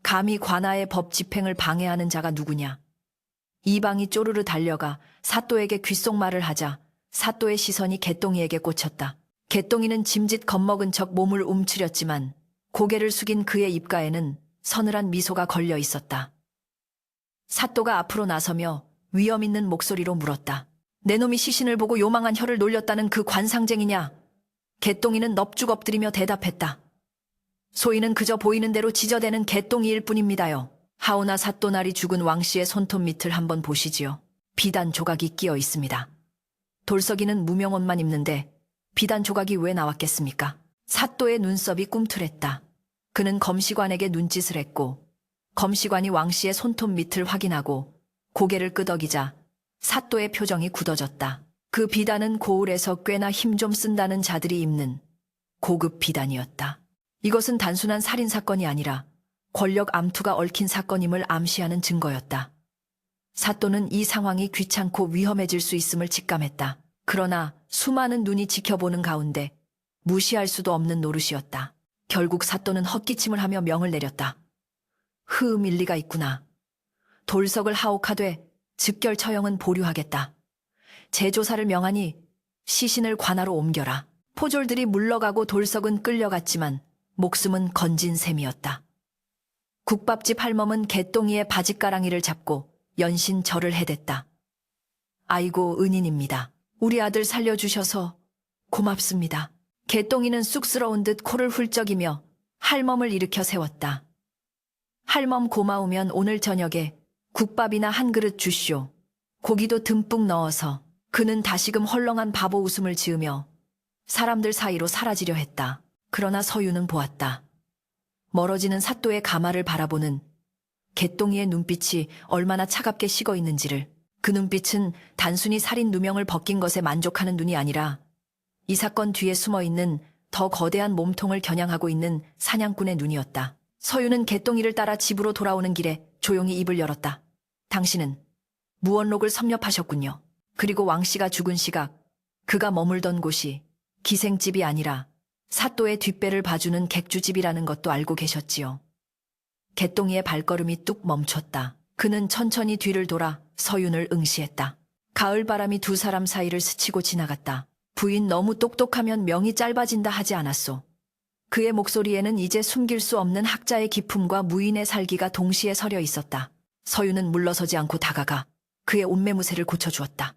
Speaker 1: 감히 관아의 법 집행을 방해하는 자가 누구냐? 이방이 쪼르르 달려가 사또에게 귓속말을 하자 사또의 시선이 개똥이에게 꽂혔다. 개똥이는 짐짓 겁먹은 척 몸을 움츠렸지만 고개를 숙인 그의 입가에는 서늘한 미소가 걸려 있었다. 사또가 앞으로 나서며 위험 있는 목소리로 물었다. 내 놈이 시신을 보고 요망한 혀를 놀렸다는 그 관상쟁이냐? 개똥이는 넙죽 엎드리며 대답했다. 소인은 그저 보이는 대로 지저대는 개똥이일 뿐입니다요. 하오나 사또날이 죽은 왕씨의 손톱 밑을 한번 보시지요. 비단 조각이 끼어 있습니다. 돌석이는 무명옷만 입는데 비단 조각이 왜 나왔겠습니까? 사또의 눈썹이 꿈틀했다. 그는 검시관에게 눈짓을 했고 검시관이 왕씨의 손톱 밑을 확인하고 고개를 끄덕이자 사또의 표정이 굳어졌다. 그 비단은 고을에서 꽤나 힘 좀 쓴다는 자들이 입는 고급 비단이었다. 이것은 단순한 살인사건이 아니라 권력 암투가 얽힌 사건임을 암시하는 증거였다. 사또는 이 상황이 귀찮고 위험해질 수 있음을 직감했다. 그러나 수많은 눈이 지켜보는 가운데 무시할 수도 없는 노릇이었다. 결국 사또는 헛기침을 하며 명을 내렸다. 일리가 있구나. 돌석을 하옥하되 즉결 처형은 보류하겠다. 재조사를 명하니 시신을 관하로 옮겨라. 포졸들이 물러가고 돌석은 끌려갔지만 목숨은 건진 셈이었다. 국밥집 할멈은 개똥이의 바짓가랑이를 잡고 연신 절을 해댔다. 아이고 은인입니다. 우리 아들 살려주셔서 고맙습니다. 개똥이는 쑥스러운 듯 코를 훌쩍이며 할멈을 일으켜 세웠다. 할멈 고마우면 오늘 저녁에 국밥이나 한 그릇 주시오. 고기도 듬뿍 넣어서 그는 다시금 헐렁한 바보 웃음을 지으며 사람들 사이로 사라지려 했다. 그러나 서유는 보았다. 멀어지는 사또의 가마를 바라보는 개똥이의 눈빛이 얼마나 차갑게 식어 있는지를. 그 눈빛은 단순히 살인 누명을 벗긴 것에 만족하는 눈이 아니라 이 사건 뒤에 숨어 있는 더 거대한 몸통을 겨냥하고 있는 사냥꾼의 눈이었다. 서유는 개똥이를 따라 집으로 돌아오는 길에 조용히 입을 열었다. 당신은 무원록을 섭렵하셨군요. 그리고 왕씨가 죽은 시각, 그가 머물던 곳이 기생집이 아니라 사또의 뒷배를 봐주는 객주집이라는 것도 알고 계셨지요. 개똥이의 발걸음이 뚝 멈췄다. 그는 천천히 뒤를 돌아 서윤을 응시했다. 가을바람이 두 사람 사이를 스치고 지나갔다. 부인 너무 똑똑하면 명이 짧아진다 하지 않았소. 그의 목소리에는 이제 숨길 수 없는 학자의 기품과 무인의 살기가 동시에 서려 있었다. 서윤은 물러서지 않고 다가가 그의 옷매무새를 고쳐주었다.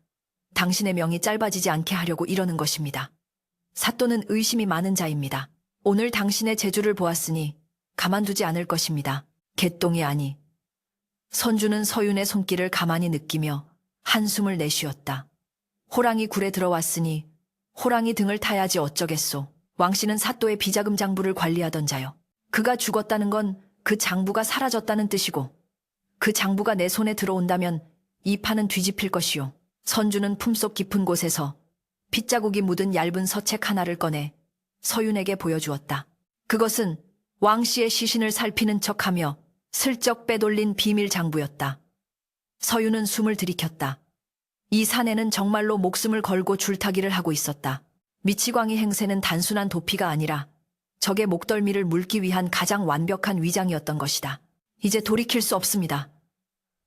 Speaker 1: 당신의 명이 짧아지지 않게 하려고 이러는 것입니다. 사또는 의심이 많은 자입니다. 오늘 당신의 재주를 보았으니 가만두지 않을 것입니다. 개똥이 아니. 선주는 서윤의 손길을 가만히 느끼며 한숨을 내쉬었다. 호랑이 굴에 들어왔으니 호랑이 등을 타야지 어쩌겠소. 왕씨는 사또의 비자금 장부를 관리하던 자요. 그가 죽었다는 건 그 장부가 사라졌다는 뜻이고 그 장부가 내 손에 들어온다면 이 판은 뒤집힐 것이요. 선주는 품속 깊은 곳에서 핏자국이 묻은 얇은 서책 하나를 꺼내 서윤에게 보여주었다. 그것은 왕씨의 시신을 살피는 척하며 슬쩍 빼돌린 비밀 장부였다. 서윤은 숨을 들이켰다. 이 사내는 정말로 목숨을 걸고 줄타기를 하고 있었다. 미치광이 행세는 단순한 도피가 아니라 적의 목덜미를 물기 위한 가장 완벽한 위장이었던 것이다. 이제 돌이킬 수 없습니다.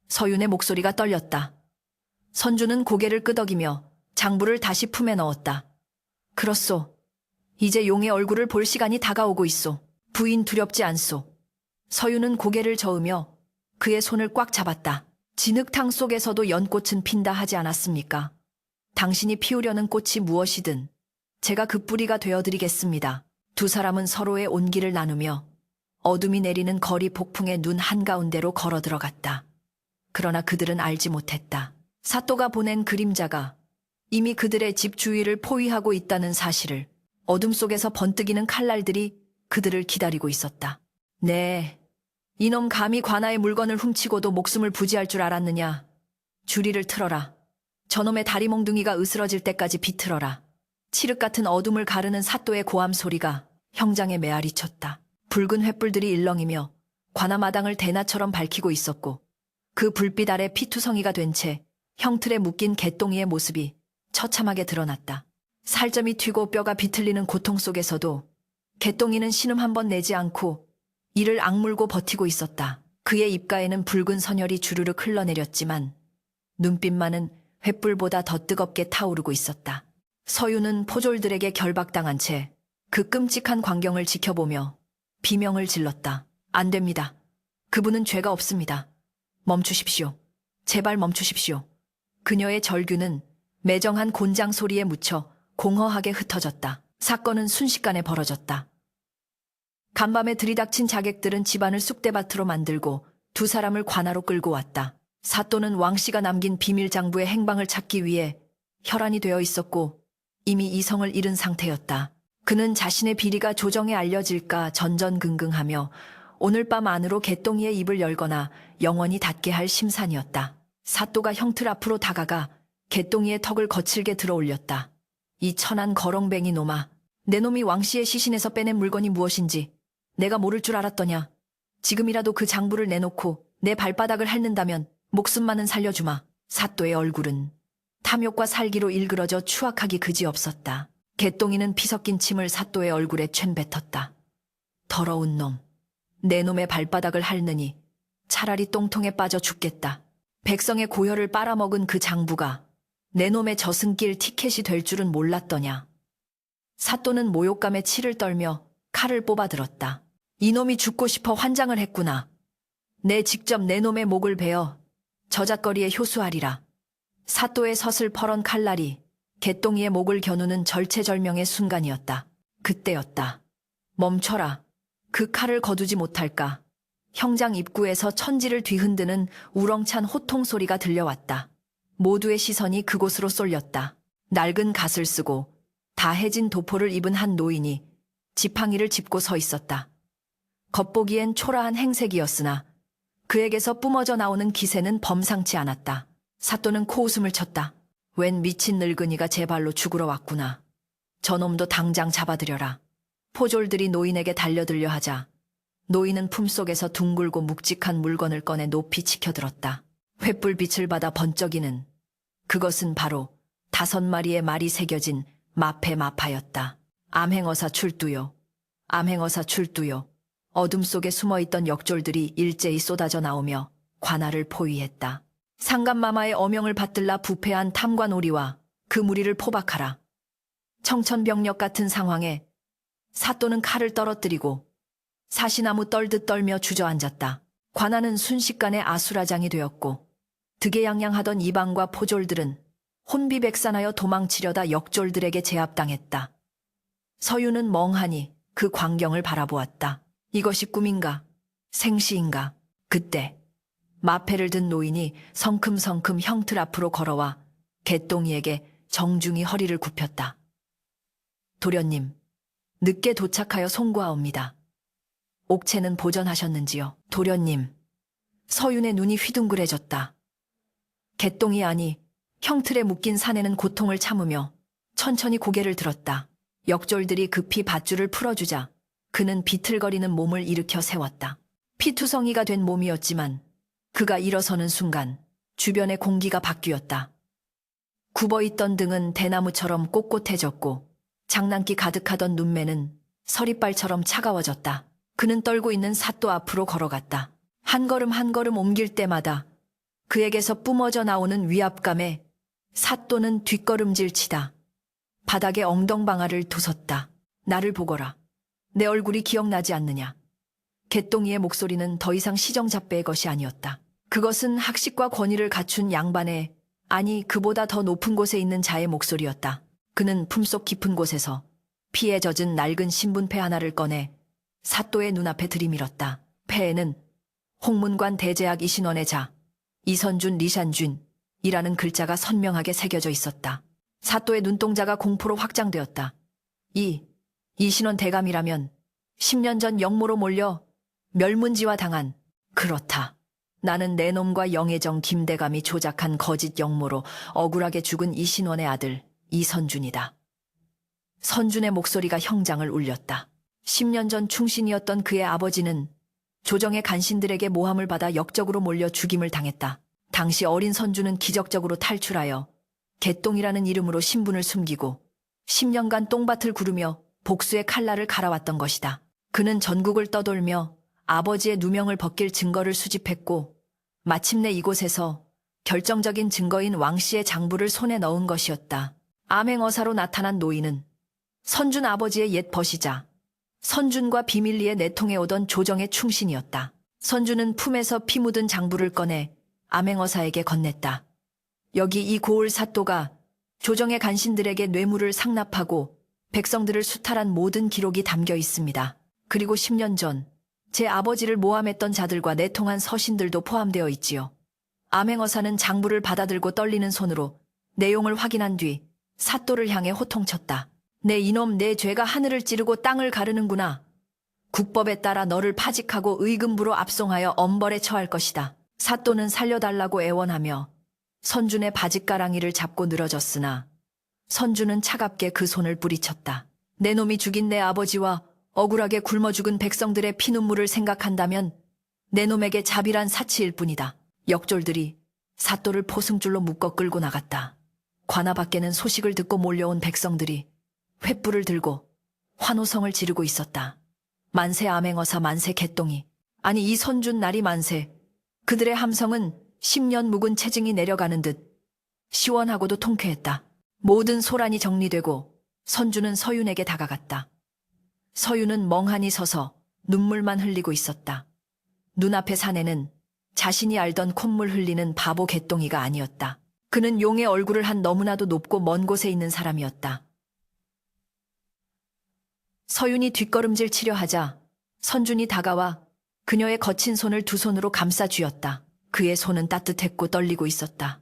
Speaker 1: 서윤의 목소리가 떨렸다. 선주는 고개를 끄덕이며 장부를 다시 품에 넣었다. 그렇소. 이제 용의 얼굴을 볼 시간이 다가오고 있소. 부인 두렵지 않소. 서윤은 고개를 저으며 그의 손을 꽉 잡았다. 진흙탕 속에서도 연꽃은 핀다 하지 않았습니까? 당신이 피우려는 꽃이 무엇이든 제가 그 뿌리가 되어드리겠습니다. 두 사람은 서로의 온기를 나누며 어둠이 내리는 거리 폭풍의 눈 한가운데로 걸어 들어갔다. 그러나 그들은 알지 못했다. 사또가 보낸 그림자가 이미 그들의 집 주위를 포위하고 있다는 사실을. 어둠 속에서 번뜩이는 칼날들이 그들을 기다리고 있었다. 네, 이놈 감히 관아의 물건을 훔치고도 목숨을 부지할 줄 알았느냐. 주리를 틀어라. 저놈의 다리 몽둥이가 으스러질 때까지 비틀어라. 칠흑 같은 어둠을 가르는 사또의 고함 소리가 형장에 메아리 쳤다. 붉은 횃불들이 일렁이며 관아마당을 대낮처럼 밝히고 있었고 그 불빛 아래 피투성이가 된 채 형틀에 묶인 개똥이의 모습이 처참하게 드러났다. 살점이 튀고 뼈가 비틀리는 고통 속에서도 개똥이는 신음 한 번 내지 않고 이를 악물고 버티고 있었다. 그의 입가에는 붉은 선혈이 주르륵 흘러내렸지만 눈빛만은 횃불보다 더 뜨겁게 타오르고 있었다. 서윤은 포졸들에게 결박당한 채 그 끔찍한 광경을 지켜보며 비명을 질렀다. 안 됩니다. 그분은 죄가 없습니다. 멈추십시오. 제발 멈추십시오. 그녀의 절규는 매정한 곤장 소리에 묻혀 공허하게 흩어졌다. 사건은 순식간에 벌어졌다. 간밤에 들이닥친 자객들은 집안을 쑥대밭으로 만들고 두 사람을 관아로 끌고 왔다. 사또는 왕씨가 남긴 비밀 장부의 행방을 찾기 위해 혈안이 되어 있었고 이미 이성을 잃은 상태였다. 그는 자신의 비리가 조정에 알려질까 전전긍긍하며 오늘 밤 안으로 개똥이의 입을 열거나 영원히 닫게 할 심산이었다. 사또가 형틀 앞으로 다가가 개똥이의 턱을 거칠게 들어올렸다. 이 천한 거렁뱅이 놈아, 내 놈이 왕씨의 시신에서 빼낸 물건이 무엇인지 내가 모를 줄 알았더냐. 지금이라도 그 장부를 내놓고 내 발바닥을 핥는다면 목숨만은 살려주마. 사또의 얼굴은 탐욕과 살기로 일그러져 추악하기 그지없었다. 개똥이는 피 섞인 침을 사또의 얼굴에 촤뱉었다. 더러운 놈, 내 놈의 발바닥을 핥느니 차라리 똥통에 빠져 죽겠다. 백성의 고혈을 빨아먹은 그 장부가 내 놈의 저승길 티켓이 될 줄은 몰랐더냐. 사또는 모욕감에 치를 떨며 칼을 뽑아들었다. 이놈이 죽고 싶어 환장을 했구나. 내 직접 내 놈의 목을 베어 저잣거리에 효수하리라. 사또의 서슬퍼런 칼날이 개똥이의 목을 겨누는 절체절명의 순간이었다. 그때였다. 멈춰라. 그 칼을 거두지 못할까. 형장 입구에서 천지를 뒤흔드는 우렁찬 호통 소리가 들려왔다. 모두의 시선이 그곳으로 쏠렸다. 낡은 갓을 쓰고 다 해진 도포를 입은 한 노인이 지팡이를 짚고 서 있었다. 겉보기엔 초라한 행색이었으나 그에게서 뿜어져 나오는 기세는 범상치 않았다. 사또는 코웃음을 쳤다. 웬 미친 늙은이가 제 발로 죽으러 왔구나. 저놈도 당장 잡아들여라. 포졸들이 노인에게 달려들려 하자 노인은 품속에서 둥글고 묵직한 물건을 꺼내 높이 치켜들었다. 횃불빛을 받아 번쩍이는 그것은 바로 5마리의 말이 새겨진 마패 마파였다. 암행어사 출두요. 암행어사 출두요. 어둠 속에 숨어있던 역졸들이 일제히 쏟아져 나오며 관할을 포위했다. 상감마마의 어명을 받들라 부패한 탐관오리와 그 무리를 포박하라. 청천벽력 같은 상황에 사또는 칼을 떨어뜨리고 사시나무 떨듯 떨며 주저앉았다. 관아는 순식간에 아수라장이 되었고 득에양양하던 이방과 포졸들은 혼비백산하여 도망치려다 역졸들에게 제압당했다. 서유는 멍하니 그 광경을 바라보았다. 이것이 꿈인가? 생시인가? 그때 마패를 든 노인이 성큼성큼 형틀 앞으로 걸어와 개똥이에게 정중히 허리를 굽혔다. 도련님, 늦게 도착하여 송구하옵니다. 옥체는 보전하셨는지요? 도련님. 서윤의 눈이 휘둥그레졌다. 개똥이 아니 형틀에 묶인 사내는 고통을 참으며 천천히 고개를 들었다. 역졸들이 급히 밧줄을 풀어주자 그는 비틀거리는 몸을 일으켜 세웠다. 피투성이가 된 몸이었지만 그가 일어서는 순간 주변의 공기가 바뀌었다. 굽어있던 등은 대나무처럼 꼿꼿해졌고 장난기 가득하던 눈매는 서리빨처럼 차가워졌다. 그는 떨고 있는 사또 앞으로 걸어갔다. 한 걸음 한 걸음 옮길 때마다 그에게서 뿜어져 나오는 위압감에 사또는 뒷걸음질치다 바닥에 엉덩방아를 두섰다. 나를 보거라. 내 얼굴이 기억나지 않느냐. 개똥이의 목소리는 더 이상 시정잡배의 것이 아니었다. 그것은 학식과 권위를 갖춘 양반의, 아니 그보다 더 높은 곳에 있는 자의 목소리였다. 그는 품속 깊은 곳에서 피에 젖은 낡은 신분패 하나를 꺼내 사또의 눈앞에 들이밀었다. 패에는 홍문관 대제학 이신원의 자 이선준 리샨준이라는 글자가 선명하게 새겨져 있었다. 사또의 눈동자가 공포로 확장되었다. 이신원 대감이라면 10년 전 영모로 몰려 멸문지화 당한, 그렇다. 나는 내 놈과 영의정 김대감이 조작한 거짓 영모로 억울하게 죽은 이신원의 아들 이선준이다. 선준의 목소리가 형장을 울렸다. 10년 전 충신이었던 그의 아버지는 조정의 간신들에게 모함을 받아 역적으로 몰려 죽임을 당했다. 당시 어린 선준은 기적적으로 탈출하여 개똥이라는 이름으로 신분을 숨기고 10년간 똥밭을 구르며 복수의 칼날을 갈아왔던 것이다. 그는 전국을 떠돌며 아버지의 누명을 벗길 증거를 수집했고 마침내 이곳에서 결정적인 증거인 왕씨의 장부를 손에 넣은 것이었다. 암행어사로 나타난 노인은 선준 아버지의 옛 벗이자 선준과 비밀리에 내통해 오던 조정의 충신이었다. 선준은 품에서 피 묻은 장부를 꺼내 암행어사에게 건넸다. 여기 이 고을 사또가 조정의 간신들에게 뇌물을 상납하고 백성들을 수탈한 모든 기록이 담겨 있습니다. 그리고 10년 전 제 아버지를 모함했던 자들과 내통한 서신들도 포함되어 있지요. 암행어사는 장부를 받아들고 떨리는 손으로 내용을 확인한 뒤 사또를 향해 호통쳤다. 내 이놈, 내 죄가 하늘을 찌르고 땅을 가르는구나. 국법에 따라 너를 파직하고 의금부로 압송하여 엄벌에 처할 것이다. 사또는 살려달라고 애원하며 선준의 바짓가랑이를 잡고 늘어졌으나 선준은 차갑게 그 손을 뿌리쳤다. 내 놈이 죽인 내 아버지와 억울하게 굶어 죽은 백성들의 피눈물을 생각한다면 내 놈에게 자비란 사치일 뿐이다. 역졸들이 사또를 포승줄로 묶어 끌고 나갔다. 관아 밖에는 소식을 듣고 몰려온 백성들이 횃불을 들고 환호성을 지르고 있었다. 만세 암행어사, 만세 개똥이, 아니 이 선준 날이 만세. 그들의 함성은 10년 묵은 체증이 내려가는 듯 시원하고도 통쾌했다. 모든 소란이 정리되고 선준은 서윤에게 다가갔다. 서윤은 멍하니 서서 눈물만 흘리고 있었다. 눈앞의 사내는 자신이 알던 콧물 흘리는 바보 개똥이가 아니었다. 그는 용의 얼굴을 한 너무나도 높고 먼 곳에 있는 사람이었다. 서윤이 뒷걸음질 치려 하자 선준이 다가와 그녀의 거친 손을 두 손으로 감싸 쥐었다. 그의 손은 따뜻했고 떨리고 있었다.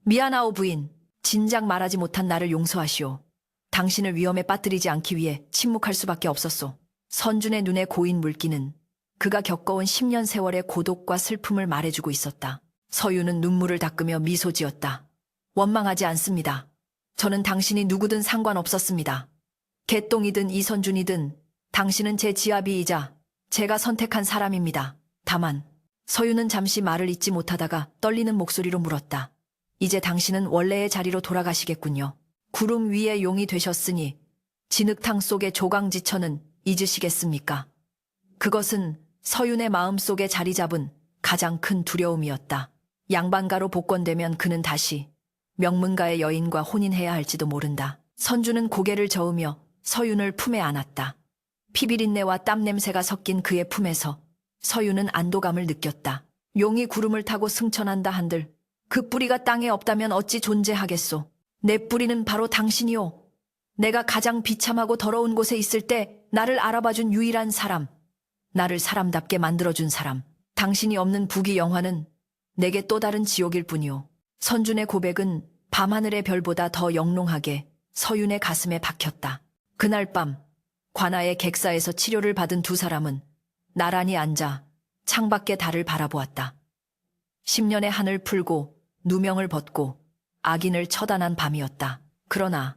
Speaker 1: 미안하오 부인. 진작 말하지 못한 나를 용서하시오. 당신을 위험에 빠뜨리지 않기 위해 침묵할 수밖에 없었소. 선준의 눈에 고인 물기는 그가 겪어온 10년 세월의 고독과 슬픔을 말해주고 있었다. 서유는 눈물을 닦으며 미소 지었다. 원망하지 않습니다. 저는 당신이 누구든 상관없었습니다. 개똥이든 이선준이든 당신은 제 지아비이자 제가 선택한 사람입니다. 다만 서유는 잠시 말을 잇지 못하다가 떨리는 목소리로 물었다. 이제 당신은 원래의 자리로 돌아가시겠군요. 구름 위의 용이 되셨으니 진흙탕 속의 조강지처는 잊으시겠습니까? 그것은 서윤의 마음속에 자리 잡은 가장 큰 두려움이었다. 양반가로 복권되면 그는 다시 명문가의 여인과 혼인해야 할지도 모른다. 선주는 고개를 저으며 서윤을 품에 안았다. 피비린내와 땀냄새가 섞인 그의 품에서 서윤은 안도감을 느꼈다. 용이 구름을 타고 승천한다 한들 그 뿌리가 땅에 없다면 어찌 존재하겠소. 내 뿌리는 바로 당신이오. 내가 가장 비참하고 더러운 곳에 있을 때 나를 알아봐준 유일한 사람. 나를 사람답게 만들어준 사람. 당신이 없는 부귀 영화는 내게 또 다른 지옥일 뿐이오. 선준의 고백은 밤하늘의 별보다 더 영롱하게 서윤의 가슴에 박혔다. 그날 밤 관아의 객사에서 치료를 받은 두 사람은 나란히 앉아 창밖의 달을 바라보았다. 10년의 한을 풀고 누명을 벗고 악인을 처단한 밤이었다. 그러나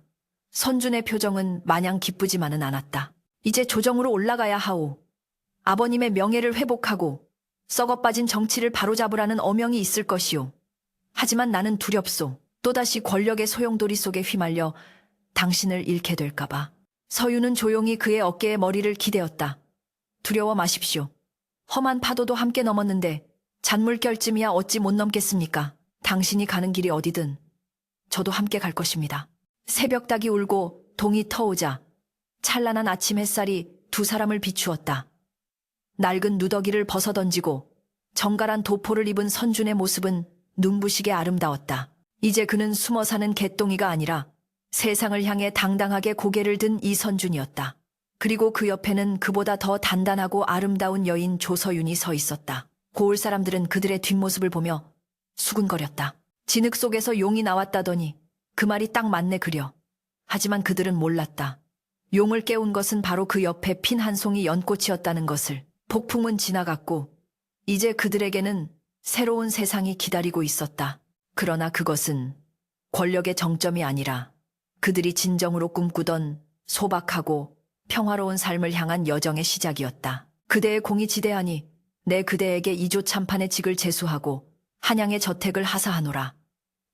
Speaker 1: 선준의 표정은 마냥 기쁘지만은 않았다. 이제 조정으로 올라가야 하오. 아버님의 명예를 회복하고 썩어빠진 정치를 바로잡으라는 어명이 있을 것이오. 하지만 나는 두렵소. 또다시 권력의 소용돌이 속에 휘말려 당신을 잃게 될까봐. 서유는 조용히 그의 어깨에 머리를 기대었다. 두려워 마십시오. 험한 파도도 함께 넘었는데 잔물결쯤이야 어찌 못 넘겠습니까? 당신이 가는 길이 어디든 저도 함께 갈 것입니다. 새벽닭이 울고 동이 터오자 찬란한 아침 햇살이 두 사람을 비추었다. 낡은 누더기를 벗어던지고 정갈한 도포를 입은 선준의 모습은 눈부시게 아름다웠다. 이제 그는 숨어 사는 개똥이가 아니라 세상을 향해 당당하게 고개를 든 이선준이었다. 그리고 그 옆에는 그보다 더 단단하고 아름다운 여인 조서윤이 서 있었다. 고을 사람들은 그들의 뒷모습을 보며 수군거렸다. 진흙 속에서 용이 나왔다더니 그 말이 딱 맞네 그려. 하지만 그들은 몰랐다. 용을 깨운 것은 바로 그 옆에 핀 한 송이 연꽃이었다는 것을. 폭풍은 지나갔고 이제 그들에게는 새로운 세상이 기다리고 있었다. 그러나 그것은 권력의 정점이 아니라 그들이 진정으로 꿈꾸던 소박하고 평화로운 삶을 향한 여정의 시작이었다. 그대의 공이 지대하니 내 그대에게 이조 참판의 직을 제수하고 한양의 저택을 하사하노라.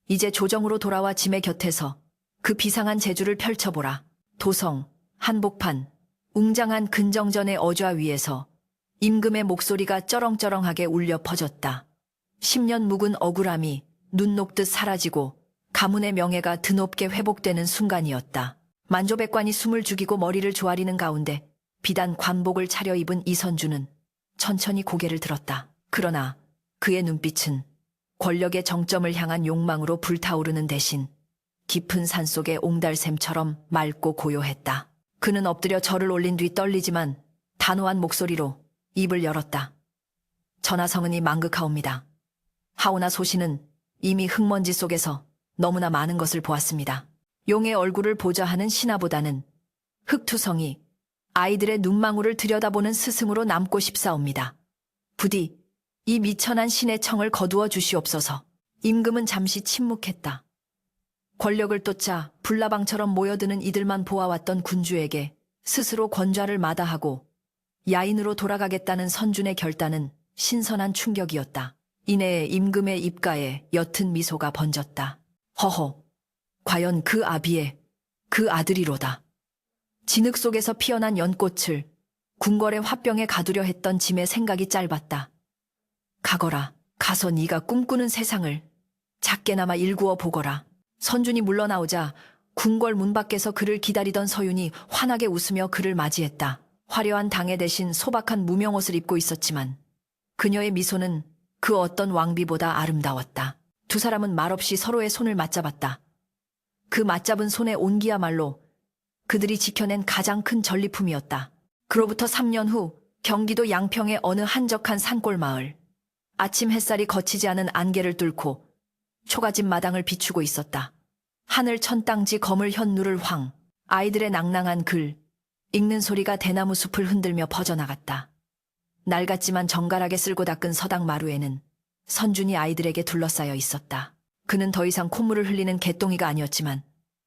Speaker 1: 이제 조정으로 돌아와 짐의 곁에서 그 비상한 재주를 펼쳐보라. 도성, 한복판, 웅장한 근정전의 어좌 위에서 임금의 목소리가 쩌렁쩌렁하게 울려 퍼졌다. 10년 묵은 억울함이 눈 녹듯 사라지고 가문의 명예가 드높게 회복되는 순간이었다. 만조백관이 숨을 죽이고 머리를 조아리는 가운데 비단 관복을 차려입은 이선주는 천천히 고개를 들었다. 그러나 그의 눈빛은 권력의 정점을 향한 욕망으로 불타오르는 대신 깊은 산속의 옹달샘처럼 맑고 고요했다. 그는 엎드려 절을 올린 뒤 떨리지만 단호한 목소리로 입을 열었다. 전하성은이 망극하옵니다. 하오나 소신은 이미 흙먼지 속에서 너무나 많은 것을 보았습니다. 용의 얼굴을 보자 하는 신하보다는 흙투성이 아이들의 눈망울을 들여다보는 스승으로 남고 싶사옵니다. 부디 이 미천한 신의 청을 거두어 주시옵소서. 임금은 잠시 침묵했다. 권력을 쫓아 불나방처럼 모여드는 이들만 보아왔던 군주에게 스스로 권좌를 마다하고 야인으로 돌아가겠다는 선준의 결단은 신선한 충격이었다. 이내에 임금의 입가에 옅은 미소가 번졌다. 허허, 과연 그 아비의 그 아들이로다. 진흙 속에서 피어난 연꽃을 궁궐의 화병에 가두려 했던 짐의 생각이 짧았다. 가거라. 가서 네가 꿈꾸는 세상을 작게나마 일구어 보거라. 선준이 물러나오자 궁궐 문 밖에서 그를 기다리던 서윤이 환하게 웃으며 그를 맞이했다. 화려한 당에 대신 소박한 무명옷을 입고 있었지만 그녀의 미소는 그 어떤 왕비보다 아름다웠다. 두 사람은 말없이 서로의 손을 맞잡았다. 그 맞잡은 손의 온기야말로 그들이 지켜낸 가장 큰 전리품이었다. 그로부터 3년 후 경기도 양평의 어느 한적한 산골 마을. 아침 햇살이 거치지 않은 안개를 뚫고 초가집 마당을 비추고 있었다. 하늘 천땅지 거물 현누를 황. 아이들의 낭낭한 글, 읽는 소리가 대나무 숲을 흔들며 퍼져나갔다. 낡았지만 정갈하게 쓸고 닦은 서당 마루에는 선준이 아이들에게 둘러싸여 있었다. 그는 더 이상 콧물을 흘리는 개똥이가 아니었지만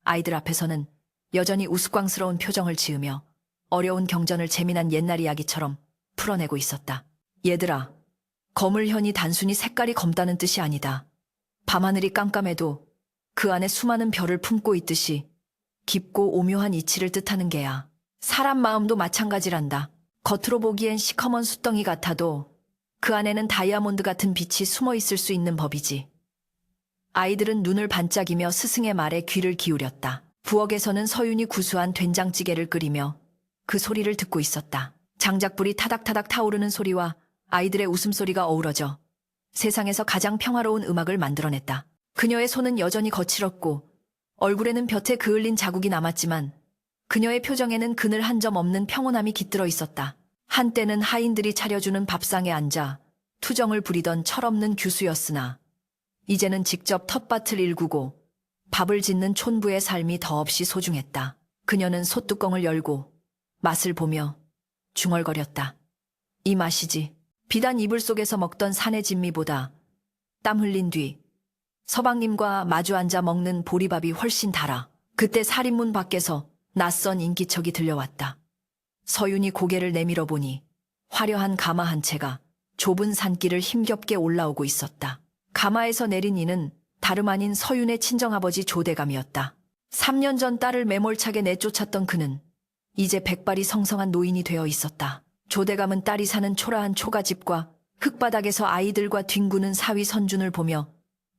Speaker 1: 아이들 앞에서는 여전히 우스꽝스러운 표정을 지으며 어려운 경전을 재미난 옛날 이야기처럼 풀어내고 있었다. 얘들아, 거물현이 단순히 색깔이 검다는 뜻이 아니다. 밤하늘이 깜깜해도 그 안에 수많은 별을 품고 있듯이 깊고 오묘한 이치를 뜻하는 게야. 사람 마음도 마찬가지란다. 겉으로 보기엔 시커먼 숫덩이 같아도 그 안에는 다이아몬드 같은 빛이 숨어 있을 수 있는 법이지. 아이들은 눈을 반짝이며 스승의 말에 귀를 기울였다. 부엌에서는 서윤이 구수한 된장찌개를 끓이며 그 소리를 듣고 있었다. 장작불이 타닥타닥 타오르는 소리와 아이들의 웃음소리가 어우러져 세상에서 가장 평화로운 음악을 만들어냈다. 그녀의 손은 여전히 거칠었고 얼굴에는 볕에 그을린 자국이 남았지만 그녀의 표정에는 그늘 한 점 없는 평온함이 깃들어 있었다. 한때는 하인들이 차려주는 밥상에 앉아 투정을 부리던 철없는 규수였으나 이제는 직접 텃밭을 일구고 밥을 짓는 촌부의 삶이 더없이 소중했다. 그녀는 솥뚜껑을 열고 맛을 보며 중얼거렸다. 이 맛이지. 비단 이불 속에서 먹던 사내 진미보다 땀 흘린 뒤 서방님과 마주 앉아 먹는 보리밥이 훨씬 달아. 그때 살인문 밖에서 낯선 인기척이 들려왔다. 서윤이 고개를 내밀어 보니 화려한 가마 한 채가 좁은 산길을 힘겹게 올라오고 있었다. 가마에서 내린 이는 다름 아닌 서윤의 친정아버지 조대감이었다. 3년 전 딸을 매몰차게 내쫓았던 그는 이제 백발이 성성한 노인이 되어 있었다. 조대감은 딸이 사는 초라한 초가집과 흙바닥에서 아이들과 뒹구는 사위 선준을 보며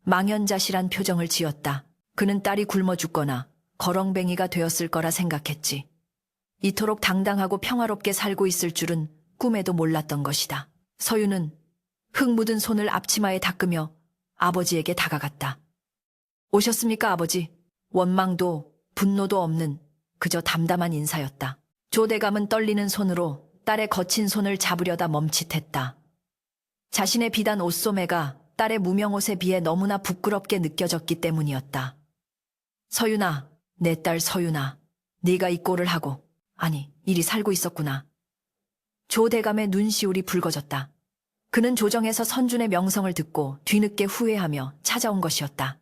Speaker 1: 망연자실한 표정을 지었다. 그는 딸이 굶어 죽거나 거렁뱅이가 되었을 거라 생각했지. 이토록 당당하고 평화롭게 살고 있을 줄은 꿈에도 몰랐던 것이다. 서윤은 흙 묻은 손을 앞치마에 닦으며 아버지에게 다가갔다. 오셨습니까, 아버지? 원망도 분노도 없는 그저 담담한 인사였다. 조대감은 떨리는 손으로 딸의 거친 손을 잡으려다 멈칫했다. 자신의 비단 옷소매가 딸의 무명옷에 비해 너무나 부끄럽게 느껴졌기 때문이었다. 서윤아, 내 딸 서윤아, 네가 이 꼴을 하고, 아니, 이리 살고 있었구나. 조대감의 눈시울이 붉어졌다. 그는 조정에서 선준의 명성을 듣고 뒤늦게 후회하며 찾아온 것이었다.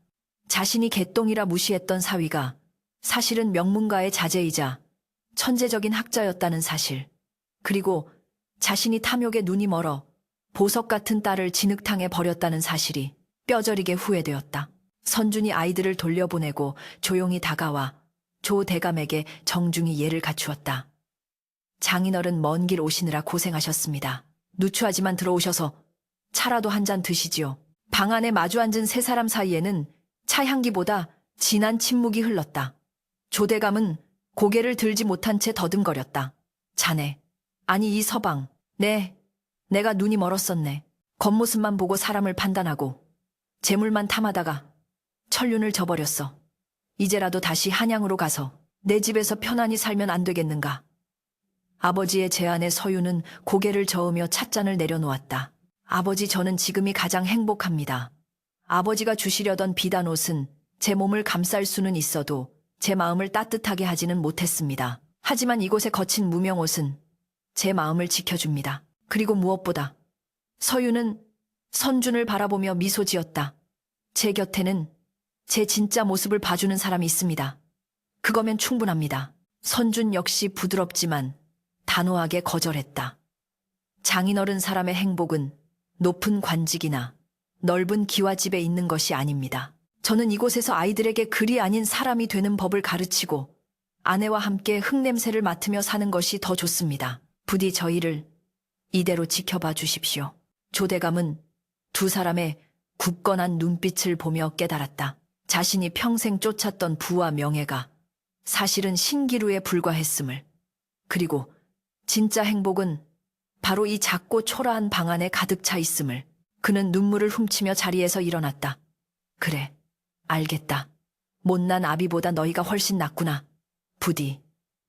Speaker 1: 자신이 개똥이라 무시했던 사위가 사실은 명문가의 자제이자 천재적인 학자였다는 사실, 그리고 자신이 탐욕에 눈이 멀어 보석 같은 딸을 진흙탕에 버렸다는 사실이 뼈저리게 후회되었다. 선준이 아이들을 돌려보내고 조용히 다가와 조 대감에게 정중히 예를 갖추었다. 장인어른 먼 길 오시느라 고생하셨습니다. 누추하지만 들어오셔서 차라도 한 잔 드시지요. 방 안에 마주 앉은 세 사람 사이에는 차 향기보다 진한 침묵이 흘렀다. 조대감은 고개를 들지 못한 채 더듬거렸다. 자네, 아니 이 서방, 내가 눈이 멀었었네. 겉모습만 보고 사람을 판단하고 재물만 탐하다가 천륜을 저버렸어. 이제라도 다시 한양으로 가서 내 집에서 편안히 살면 안 되겠는가. 아버지의 제안에 서유는 고개를 저으며 찻잔을 내려놓았다. 아버지, 저는 지금이 가장 행복합니다. 아버지가 주시려던 비단 옷은 제 몸을 감쌀 수는 있어도 제 마음을 따뜻하게 하지는 못했습니다. 하지만 이곳의 거친 무명옷은 제 마음을 지켜줍니다. 그리고 무엇보다 서유는 선준을 바라보며 미소 지었다. 제 곁에는 제 진짜 모습을 봐주는 사람이 있습니다. 그거면 충분합니다. 선준 역시 부드럽지만 단호하게 거절했다. 장인어른 사람의 행복은 높은 관직이나 넓은 기와집에 있는 것이 아닙니다. 저는 이곳에서 아이들에게 글이 아닌 사람이 되는 법을 가르치고 아내와 함께 흙냄새를 맡으며 사는 것이 더 좋습니다. 부디 저희를 이대로 지켜봐 주십시오. 조대감은 두 사람의 굳건한 눈빛을 보며 깨달았다. 자신이 평생 쫓았던 부와 명예가 사실은 신기루에 불과했음을, 그리고 진짜 행복은 바로 이 작고 초라한 방 안에 가득 차 있음을. 그는 눈물을 훔치며 자리에서 일어났다. 그래, 알겠다. 못난 아비보다 너희가 훨씬 낫구나. 부디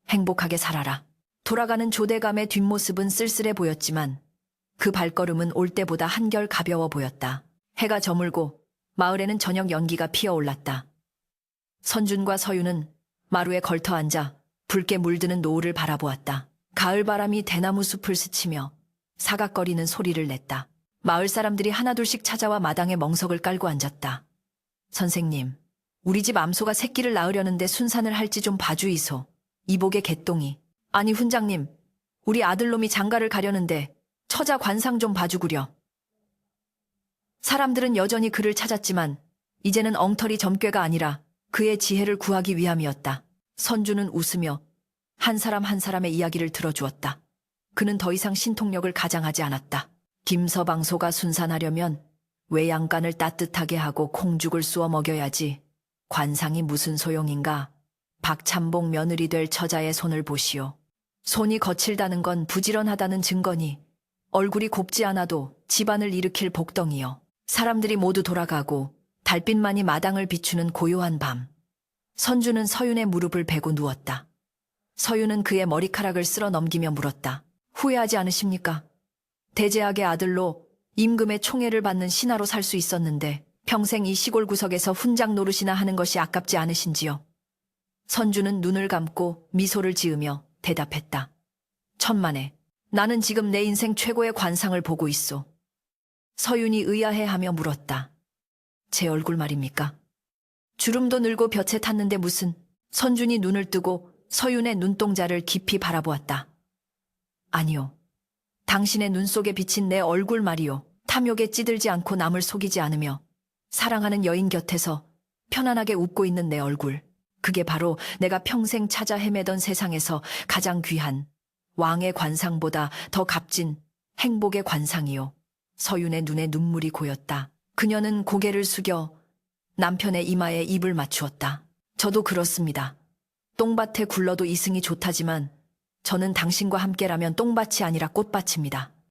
Speaker 1: 행복하게 살아라. 돌아가는 조대감의 뒷모습은 쓸쓸해 보였지만 그 발걸음은 올 때보다 한결 가벼워 보였다. 해가 저물고 마을에는 저녁 연기가 피어올랐다. 선준과 서유는 마루에 걸터 앉아 붉게 물드는 노을을 바라보았다. 가을바람이 대나무 숲을 스치며 사각거리는 소리를 냈다. 마을 사람들이 하나둘씩 찾아와 마당에 멍석을 깔고 앉았다. 선생님, 우리 집 암소가 새끼를 낳으려는데 순산을 할지 좀 봐주이소. 이복의 개똥이. 아니 훈장님, 우리 아들놈이 장가를 가려는데 처자 관상 좀 봐주구려. 사람들은 여전히 그를 찾았지만 이제는 엉터리 점괘가 아니라 그의 지혜를 구하기 위함이었다. 선주는 웃으며 한 사람 한 사람의 이야기를 들어주었다. 그는 더 이상 신통력을 가장하지 않았다. 김서방소가 순산하려면 외양간을 따뜻하게 하고 콩죽을 쑤어 먹여야지. 관상이 무슨 소용인가. 박찬복 며느리 될 처자의 손을 보시오. 손이 거칠다는 건 부지런하다는 증거니 얼굴이 곱지 않아도 집안을 일으킬 복덩이요. 사람들이 모두 돌아가고 달빛만이 마당을 비추는 고요한 밤. 선주는 서윤의 무릎을 베고 누웠다. 서윤은 그의 머리카락을 쓸어 넘기며 물었다. 후회하지 않으십니까? 대제학의 아들로 임금의 총애를 받는 신하로 살 수 있었는데 평생 이 시골 구석에서 훈장 노릇이나 하는 것이 아깝지 않으신지요? 선주는 눈을 감고 미소를 지으며 대답했다. 천만에, 나는 지금 내 인생 최고의 관상을 보고 있소. 서윤이 의아해하며 물었다. 제 얼굴 말입니까? 주름도 늘고 볕에 탔는데 무슨. 선준이 눈을 뜨고 서윤의 눈동자를 깊이 바라보았다. 아니요. 당신의 눈 속에 비친 내 얼굴 말이요. 탐욕에 찌들지 않고 남을 속이지 않으며 사랑하는 여인 곁에서 편안하게 웃고 있는 내 얼굴. 그게 바로 내가 평생 찾아 헤매던 세상에서 가장 귀한 왕의 관상보다 더 값진 행복의 관상이요. 서윤의 눈에 눈물이 고였다. 그녀는 고개를 숙여 남편의 이마에 입을 맞추었다. 저도 그렇습니다. 똥밭에 굴러도 이승이 좋다지만 저는 당신과 함께라면 똥밭이 아니라 꽃밭입니다.